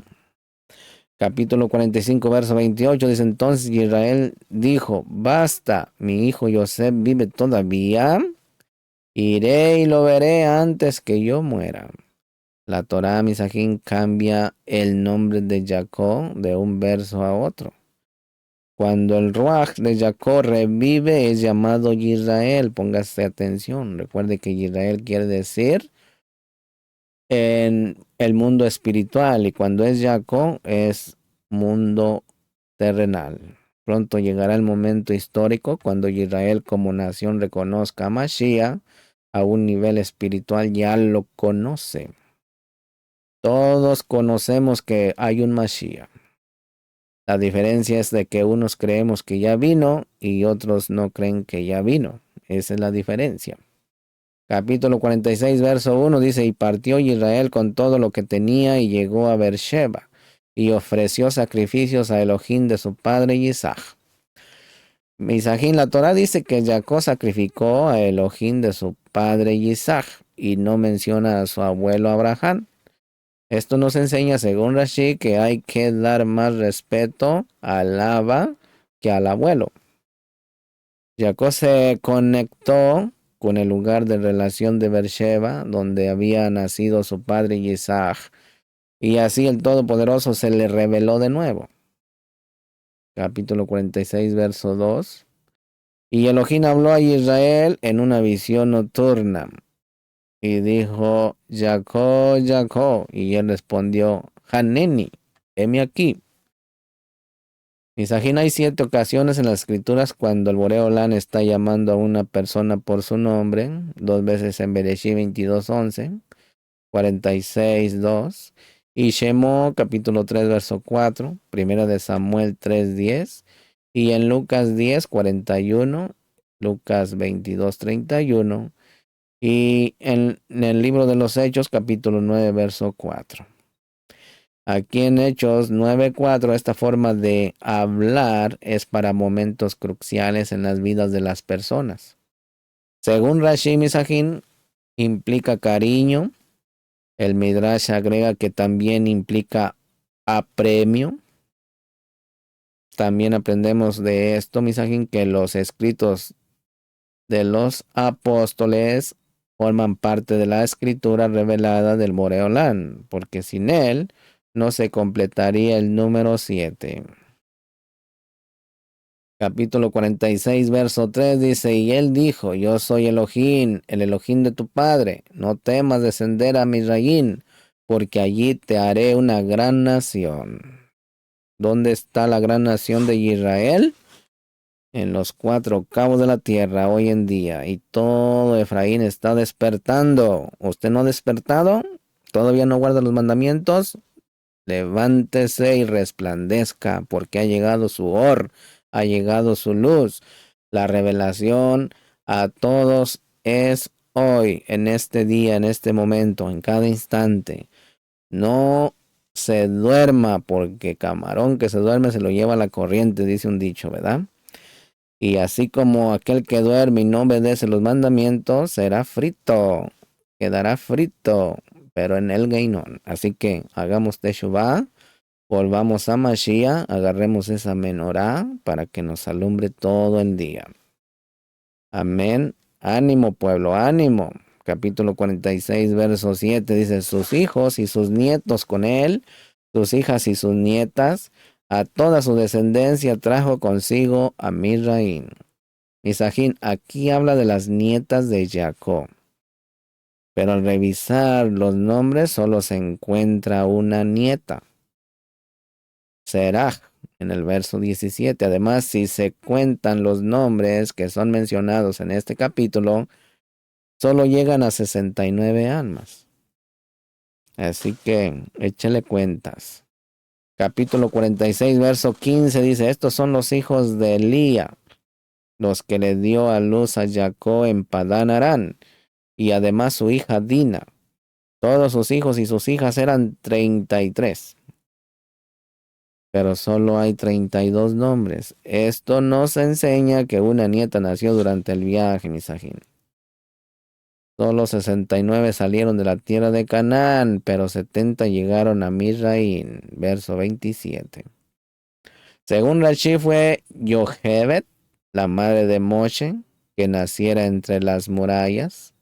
Capítulo 45, verso 28 dice, entonces Israel dijo, basta, mi hijo Yosef vive todavía, iré y lo veré antes que yo muera. La Torá Misajín cambia el nombre de Jacob de un verso a otro. Cuando el Ruach de Jacob revive es llamado Israel. Póngase atención. Recuerde que Israel quiere decir en el mundo espiritual y cuando es Jacob es mundo terrenal. Pronto llegará el momento histórico cuando Israel como nación reconozca a Mashiach a un nivel espiritual, ya lo conoce. Todos conocemos que hay un Mashiach. La diferencia es de que unos creemos que ya vino y otros no creen que ya vino. Esa es la diferencia. Capítulo 46, verso 1 dice, y partió Israel con todo lo que tenía y llegó a Beersheba y ofreció sacrificios a Elohim de su padre Isaac. Misajín, la Torah dice que Jacob sacrificó a Elohim de su padre Isaac y no menciona a su abuelo Abraham. Esto nos enseña, según Rashi, que hay que dar más respeto al Abba que al abuelo. Jacob se conectó con el lugar de relación de Beersheba, donde había nacido su padre Isaac. Y así el Todopoderoso se le reveló de nuevo. Capítulo 46, verso 2. Y Elohim habló a Israel en una visión nocturna. Y dijo, Jacob, Jacob. Y él respondió, Haneni, heme aquí. Misajín, hay 7 ocasiones en las escrituras cuando el Boreolán está llamando a una persona por su nombre. 2 veces en Bereshit 22:11. 46:2. Y Shemó, capítulo 3, verso 4. Primera de Samuel 3:10. Y en Lucas 10:41. Lucas 22:31. Y en el libro de los Hechos, capítulo 9, verso 4. Aquí en Hechos 9:4, esta forma de hablar es para momentos cruciales en las vidas de las personas. Según Rashi Misajín, implica cariño. El Midrash agrega que también implica apremio. También aprendemos de esto, Misajín, que los escritos de los apóstoles forman parte de la escritura revelada del Boreolán, porque sin él no se completaría el número 7. Capítulo 46, verso 3 dice, y él dijo, yo soy Elohim, el Elohim de tu padre, no temas descender a Misraín, porque allí te haré una gran nación. ¿Dónde está la gran nación de Israel? En los 4 cabos de la tierra hoy en día, y todo Efraín está despertando. ¿Usted no ha despertado? ¿Todavía no guarda los mandamientos? Levántese y resplandezca, porque ha llegado su hora, ha llegado su luz. La revelación a todos es hoy, en este día, en este momento, en cada instante. No se duerma, porque camarón que se duerme se lo lleva la corriente, dice un dicho, ¿verdad? Y así como aquel que duerme y no obedece los mandamientos, será frito, quedará frito, pero en el Geinón. Así que hagamos Teshuvah, volvamos a Mashiach, agarremos esa menorá para que nos alumbre todo el día. Amén. Ánimo, pueblo, ánimo. Capítulo 46, verso 7 dice, sus hijos y sus nietos con él, sus hijas y sus nietas, a toda su descendencia trajo consigo a Misraín. Misajín, aquí habla de las nietas de Jacob. Pero al revisar los nombres solo se encuentra una nieta, Seraj, en el verso 17. Además, si se cuentan los nombres que son mencionados en este capítulo, solo llegan a 69 almas. Así que échale cuentas. Capítulo 46, verso 15 dice, estos son los hijos de Elía, los que le dio a luz a Jacob en Padán Aram, y además su hija Dina. Todos sus hijos y sus hijas eran 33. Pero solo hay 32 nombres. Esto nos enseña que una nieta nació durante el viaje, Misajín. Solo 69 salieron de la tierra de Canaán, pero 70 llegaron a Misraín. Verso 27. Según Rashi fue Yochebed, la madre de Moshe, que naciera entre las murallas.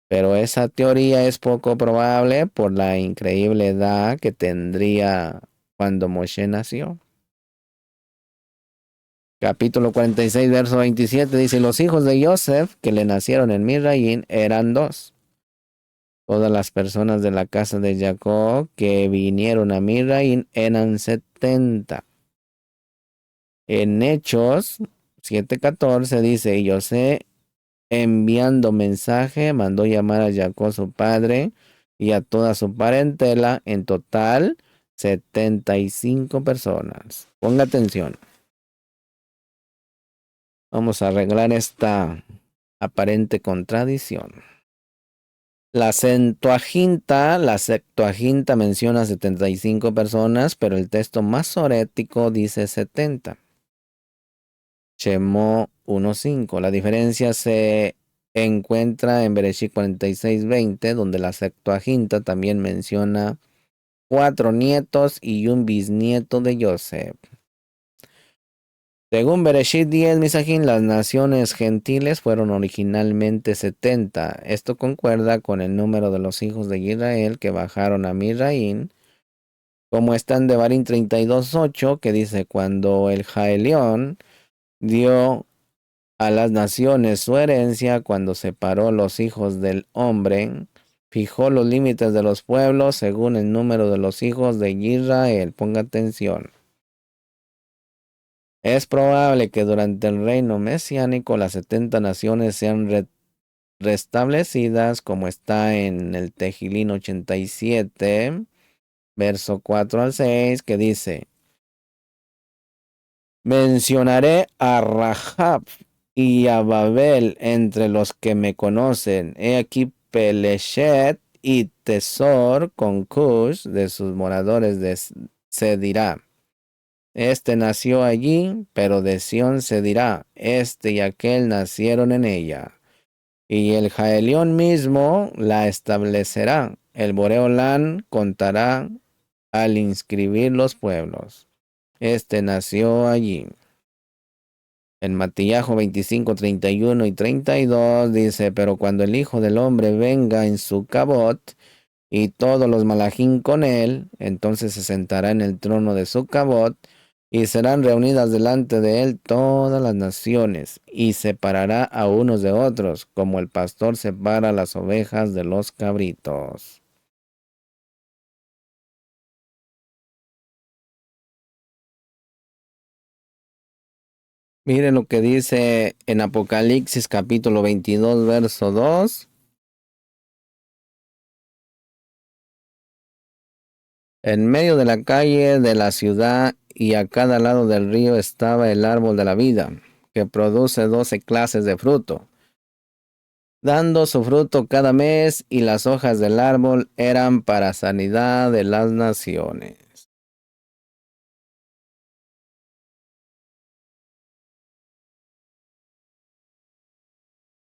Pero esa teoría es poco probable por la increíble edad que tendría cuando Moshe nació. Capítulo 46, verso 27 dice, los hijos de Joseph que le nacieron en Misraín eran 2. Todas las personas de la casa de Jacob que vinieron a Misraín eran 70. En Hechos 7:14 dice, y José enviando mensaje mandó llamar a Jacob su padre y a toda su parentela, en total 75 personas. Ponga atención. Vamos a arreglar esta aparente contradicción. La Septuaginta menciona 75 personas, pero el texto masorético dice 70. Shemó 1:5. La diferencia se encuentra en Bereshit 46:20, donde la Septuaginta también menciona 4 nietos y un bisnieto de Joseph. Según Bereshit 10, Misajín, las naciones gentiles fueron originalmente 70. Esto concuerda con el número de los hijos de Israel que bajaron a Misraín como está en Devarim 32:8, que dice, cuando el Jaelión dio a las naciones su herencia, cuando separó los hijos del hombre, fijó los límites de los pueblos según el número de los hijos de Israel. Ponga atención. Es probable que durante el reino mesiánico las 70 naciones sean restablecidas, como está en el Tejilín 87, verso 4 al 6, que dice, mencionaré a Rahab y a Babel entre los que me conocen. He aquí Peleshet y Tesor con Cush de sus moradores se dirá. Este nació allí, pero de Sión se dirá, este y aquel nacieron en ella. Y el Jaelión mismo la establecerá. El Boreolán contará al inscribir los pueblos. Este nació allí. En Matillajo 25, 31 y 32 dice, pero cuando el Hijo del Hombre venga en su cabot y todos los malajín con él, entonces se sentará en el trono de su cabot y serán reunidas delante de él todas las naciones y separará a unos de otros, como el pastor separa las ovejas de los cabritos. Miren lo que dice en Apocalipsis capítulo 22, verso 2. En medio de la calle de la ciudad y a cada lado del río estaba el árbol de la vida, que produce 12 clases de fruto, dando su fruto cada mes, y las hojas del árbol eran para sanidad de las naciones.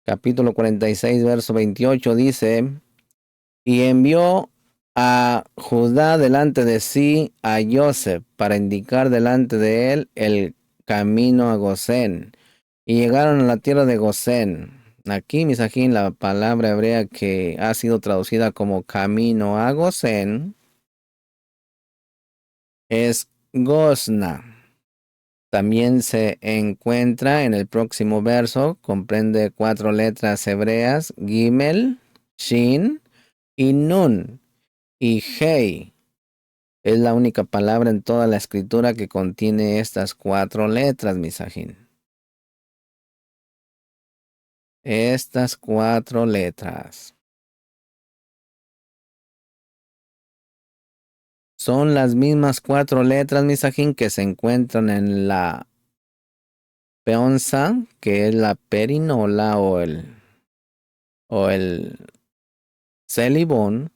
Capítulo 46, verso 28 dice, y envió a Judá delante de sí a Joseph para indicar delante de él el camino a Gosén. Y llegaron a la tierra de Gosén. Aquí, misajín, la palabra hebrea que ha sido traducida como camino a Gosén es Gosna. También se encuentra en el próximo verso, comprende 4 letras hebreas, Gimel, Shin y Nun. Y Hei es la única palabra en toda la escritura que contiene estas 4 letras, misajín. Estas 4 letras. Son las mismas 4 letras, misajín, que se encuentran en la peonza, que es la perinola o el celibón,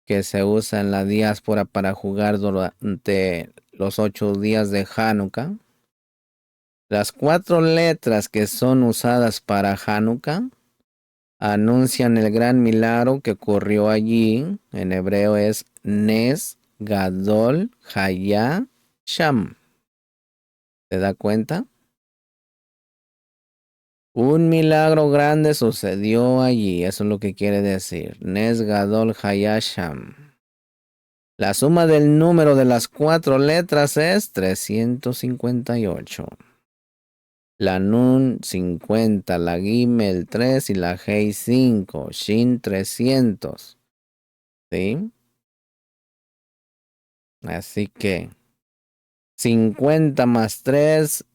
que se usa en la diáspora para jugar durante los 8 días de Hanukkah. Las 4 letras que son usadas para Hanukkah anuncian el gran milagro que ocurrió allí. En hebreo es Nes Gadol Haya Sham. ¿Se da cuenta? Un milagro grande sucedió allí. Eso es lo que quiere decir. Nes Gadol Haya Sham. La suma del número de las 4 letras es 358. La Nun 50, la Gimel 3 y la Hei 5, Shin 300. ¿Sí? Así que 50 más 3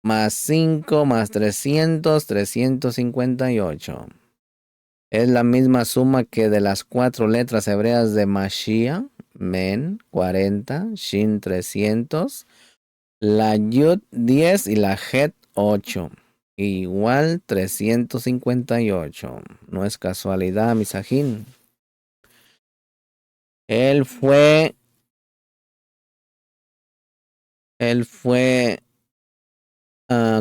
más 5 más 300, 358. Es la misma suma que de las 4 letras hebreas de Mashiach, Men 40, Shin 300, la Yud 10 y la Het 8. Igual 358. No es casualidad, misajín. Él fue,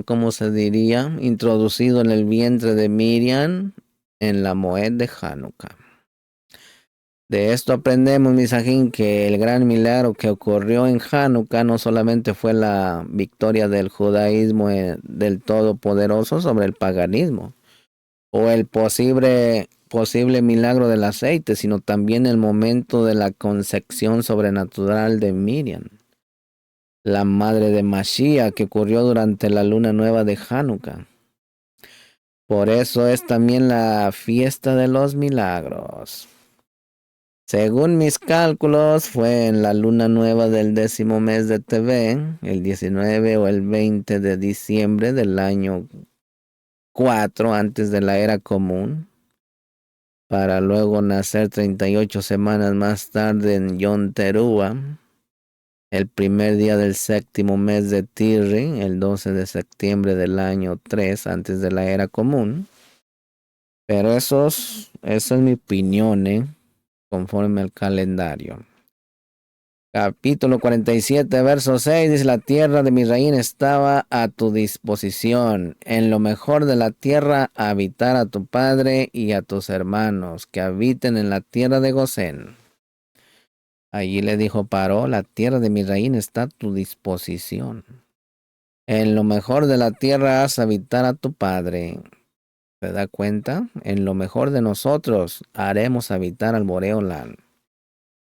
¿cómo se diría? Introducido en el vientre de Miriam en la Moed de Hanukkah. De esto aprendemos, misajín, que el gran milagro que ocurrió en Hanukkah no solamente fue la victoria del judaísmo del Todopoderoso sobre el paganismo, o el posible posible milagro del aceite, sino también el momento de la concepción sobrenatural de Miriam, la madre de Mashiach, que ocurrió durante la luna nueva de Hanukkah. Por eso es también la fiesta de los milagros. Según mis cálculos, fue en la luna nueva del 10º mes de Tevé, el 19 o el 20 de diciembre del año 4 antes de la era común, para luego nacer 38 semanas más tarde en Yom Teruah, el primer día del 7º mes de Tirri, el 12 de septiembre del año 3 antes de la era común. Pero esa es mi opinión, conforme al calendario. Capítulo 47, verso 6, dice: la tierra de Misraín estaba a tu disposición. En lo mejor de la tierra habitar a tu padre y a tus hermanos, que habiten en la tierra de Gosén. Allí le dijo Paró: la tierra de Misraín está a tu disposición. En lo mejor de la tierra has habitar a tu padre. ¿Se da cuenta? En lo mejor de nosotros haremos habitar al Boreolán.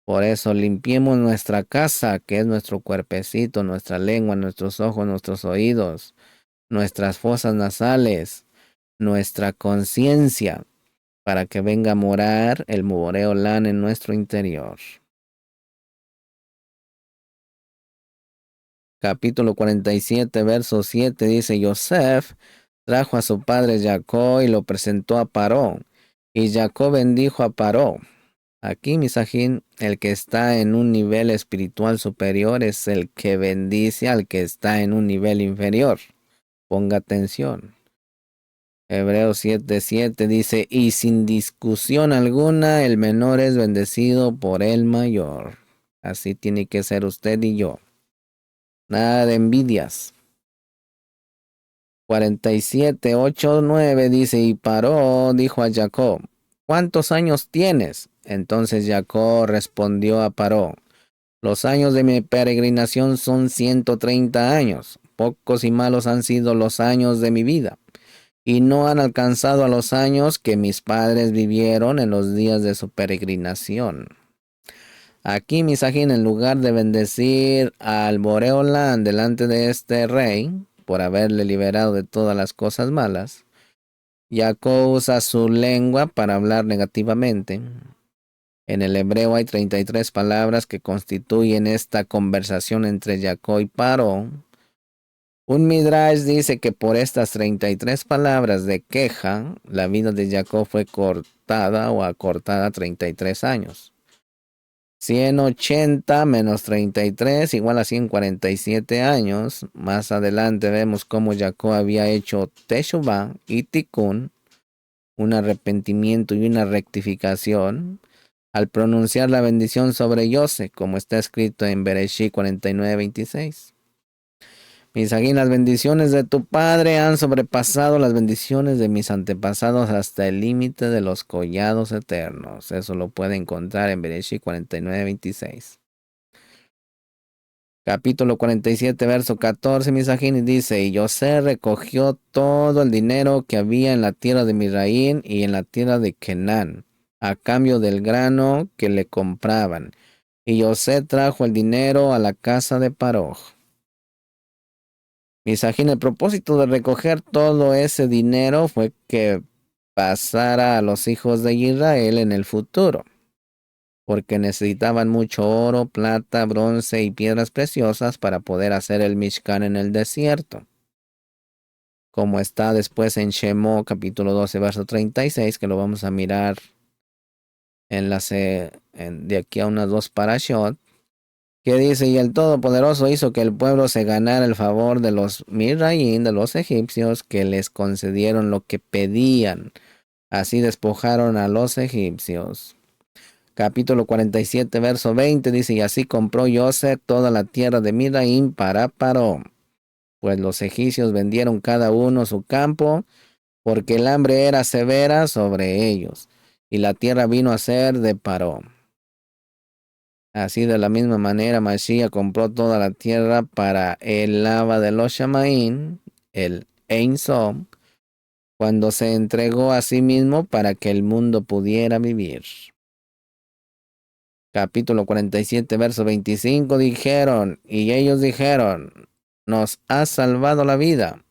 Por eso limpiemos nuestra casa, que es nuestro cuerpecito, nuestra lengua, nuestros ojos, nuestros oídos, nuestras fosas nasales, nuestra conciencia, para que venga a morar el Boreolán en nuestro interior. Capítulo 47, verso 7 dice: Yosef trajo a su padre Jacob y lo presentó a Paró. Y Jacob bendijo a Paró. Aquí, Misajín, el que está en un nivel espiritual superior es el que bendice al que está en un nivel inferior. Ponga atención. Hebreos 7:7 dice: y sin discusión alguna, el menor es bendecido por el mayor. Así tiene que ser usted y yo. Nada de envidias. 47:8-9 dice: y Paró dijo a Jacob: ¿cuántos años tienes? Entonces Jacob respondió a Paró: los años de mi peregrinación son 130 años. Pocos y malos han sido los años de mi vida, y no han alcanzado a los años que mis padres vivieron en los días de su peregrinación. Aquí Misajín, en lugar de bendecir al Boreolán delante de este rey, por haberle liberado de todas las cosas malas, Jacob usa su lengua para hablar negativamente. En el hebreo hay 33 palabras que constituyen esta conversación entre Jacob y Paró. Un Midrash dice que por estas 33 palabras de queja, la vida de Jacob fue cortada o acortada 33 años. 180 menos 33 igual a 147 años. Más adelante vemos cómo Jacob había hecho Teshuvah y Tikkun, un arrepentimiento y una rectificación, al pronunciar la bendición sobre Yosef, como está escrito en Bereshit 49:26. Misajín, las bendiciones de tu padre han sobrepasado las bendiciones de mis antepasados hasta el límite de los collados eternos. Eso lo puede encontrar en Bereshit 49:26. Capítulo 47, verso 14, Misajín, dice: y Yosef recogió todo el dinero que había en la tierra de Misraín y en la tierra de Kenán, a cambio del grano que le compraban. Y Yosef trajo el dinero a la casa de Paró. Misajín, el propósito de recoger todo ese dinero fue que pasara a los hijos de Israel en el futuro, porque necesitaban mucho oro, plata, bronce y piedras preciosas para poder hacer el Mishkan en el desierto. Como está después en Shemot, capítulo 12, verso 36, que lo vamos a mirar de aquí a unas 2 parashot, que dice: y el Todopoderoso hizo que el pueblo se ganara el favor de los Misraín, de los egipcios, que les concedieron lo que pedían. Así despojaron a los egipcios. Capítulo 47, verso 20 dice: y así compró Yosef toda la tierra de Misraín para Paró, pues los egipcios vendieron cada uno su campo, porque el hambre era severa sobre ellos, y la tierra vino a ser de Paró. Así de la misma manera Mashiach compró toda la tierra para el Lava de los Shamaín, el Ein Sof, cuando se entregó a sí mismo para que el mundo pudiera vivir. Capítulo 47, verso 25, y ellos dijeron, nos has salvado la vida.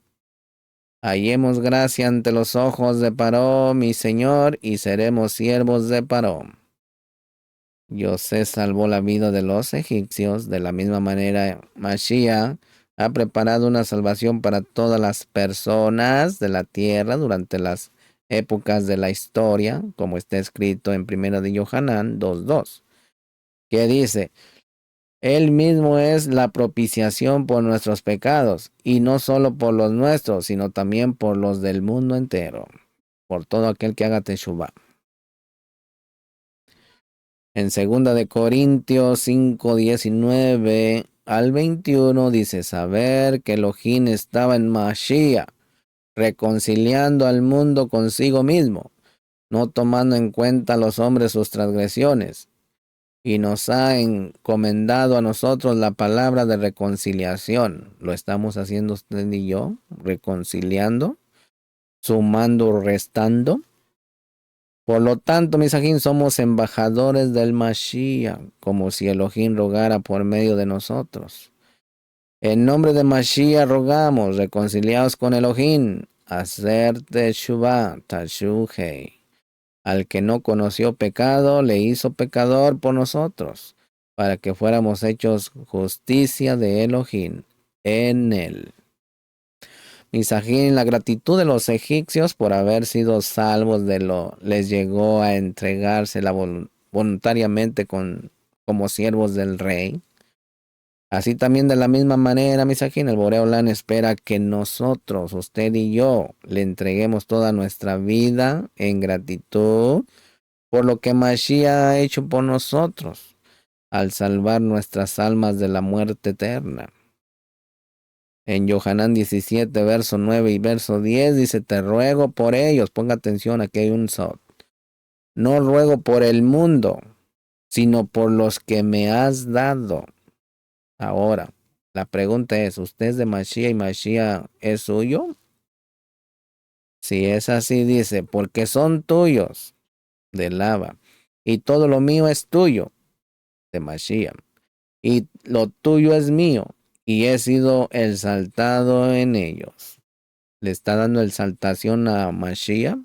Hallemos gracia ante los ojos de Paró, mi señor, y seremos siervos de Paró. José salvó la vida de los egipcios. De la misma manera, Mashiach ha preparado una salvación para todas las personas de la tierra durante las épocas de la historia, como está escrito en 1 de Yohanan 2:2. Que dice, Él mismo es la propiciación por nuestros pecados, y no solo por los nuestros, sino también por los del mundo entero, por todo aquel que haga teshuvá. En 2 de Corintios 5:19 al 21 dice, saber que Elohim estaba en Mashiach, reconciliando al mundo consigo mismo, no tomando en cuenta a los hombres sus transgresiones, y nos ha encomendado a nosotros la palabra de reconciliación. ¿Lo estamos haciendo usted y yo? ¿Reconciliando? ¿Sumando, restando? Por lo tanto, Misajín, somos embajadores del Mashiach, como si Elohim rogara por medio de nosotros. En nombre de Mashiach rogamos, reconciliados con Elohim, hacer teshuvah, tashuhei. Al que no conoció pecado, le hizo pecador por nosotros, para que fuéramos hechos justicia de Elohim en él. Misajín, la gratitud de los egipcios por haber sido salvos les llegó a entregarse voluntariamente como siervos del rey. Así también de la misma manera, Misajín, el Boreolán espera que nosotros, usted y yo, le entreguemos toda nuestra vida en gratitud por lo que Mashiach ha hecho por nosotros, al salvar nuestras almas de la muerte eterna. En Yohanan 17, verso 9 y verso 10 dice, te ruego por ellos, ponga atención, aquí hay un sot. No ruego por el mundo, sino por los que me has dado. Ahora, la pregunta es, ¿usted es de Mashiach y Mashiach es suyo? Si es así, dice, porque son tuyos, de lava, y todo lo mío es tuyo, de Mashiach, y lo tuyo es mío, y he sido exaltado en ellos. ¿Le está dando exaltación a Mashiach?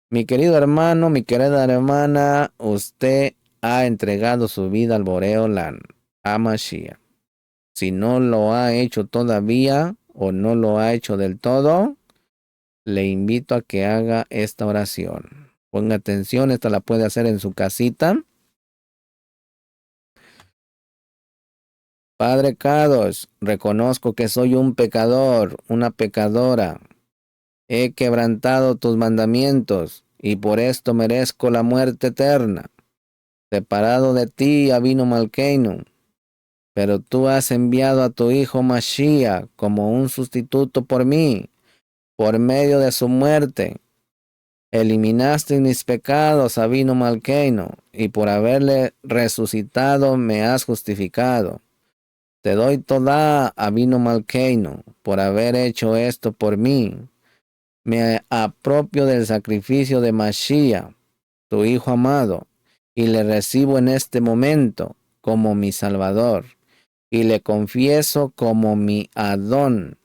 Mi querido hermano, mi querida hermana, usted ha entregado su vida al Boreolán, a Mashiach. Si no lo ha hecho todavía o no lo ha hecho del todo, le invito a que haga esta oración. Ponga atención, esta la puede hacer en su casita. Padre Kadosh, reconozco que soy un pecador, una pecadora. He quebrantado tus mandamientos y por esto merezco la muerte eterna. Separado de ti, Abino Malkeinu, pero tú has enviado a tu hijo Mashiach como un sustituto por mí, por medio de su muerte. Eliminaste mis pecados, Abino Malkeinu, y por haberle resucitado me has justificado. Te doy toda, Abino Malkeinu, por haber hecho esto por mí. Me apropio del sacrificio de Mashiach, tu Hijo amado, y le recibo en este momento como mi Salvador, y le confieso como mi Adón.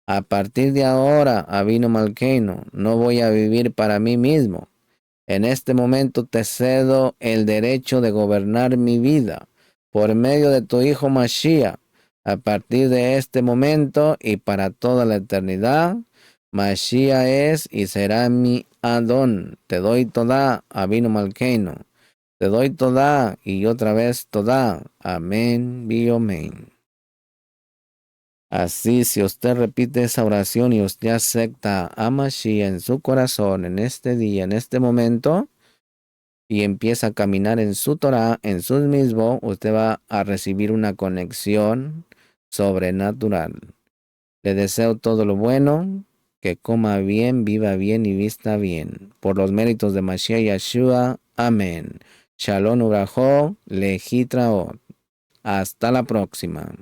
A partir de ahora, Abino Malkeinu, no voy a vivir para mí mismo. En este momento te cedo el derecho de gobernar mi vida por medio de tu Hijo Mashiach. A partir de este momento y para toda la eternidad, Mashiach es y será mi Adón. Te doy toda, Abino Malkeinu. Te doy toda y otra vez toda. Amén, amén. Así, si usted repite esa oración y usted acepta a Mashiach en su corazón en este día, en este momento, y empieza a caminar en su Torah, en su mismo, usted va a recibir una conexión sobrenatural. Le deseo todo lo bueno, que coma bien, viva bien y vista bien. Por los méritos de Mashiach Yeshua. Amén. Shalom Urajo, Lejitraot. Hasta la próxima.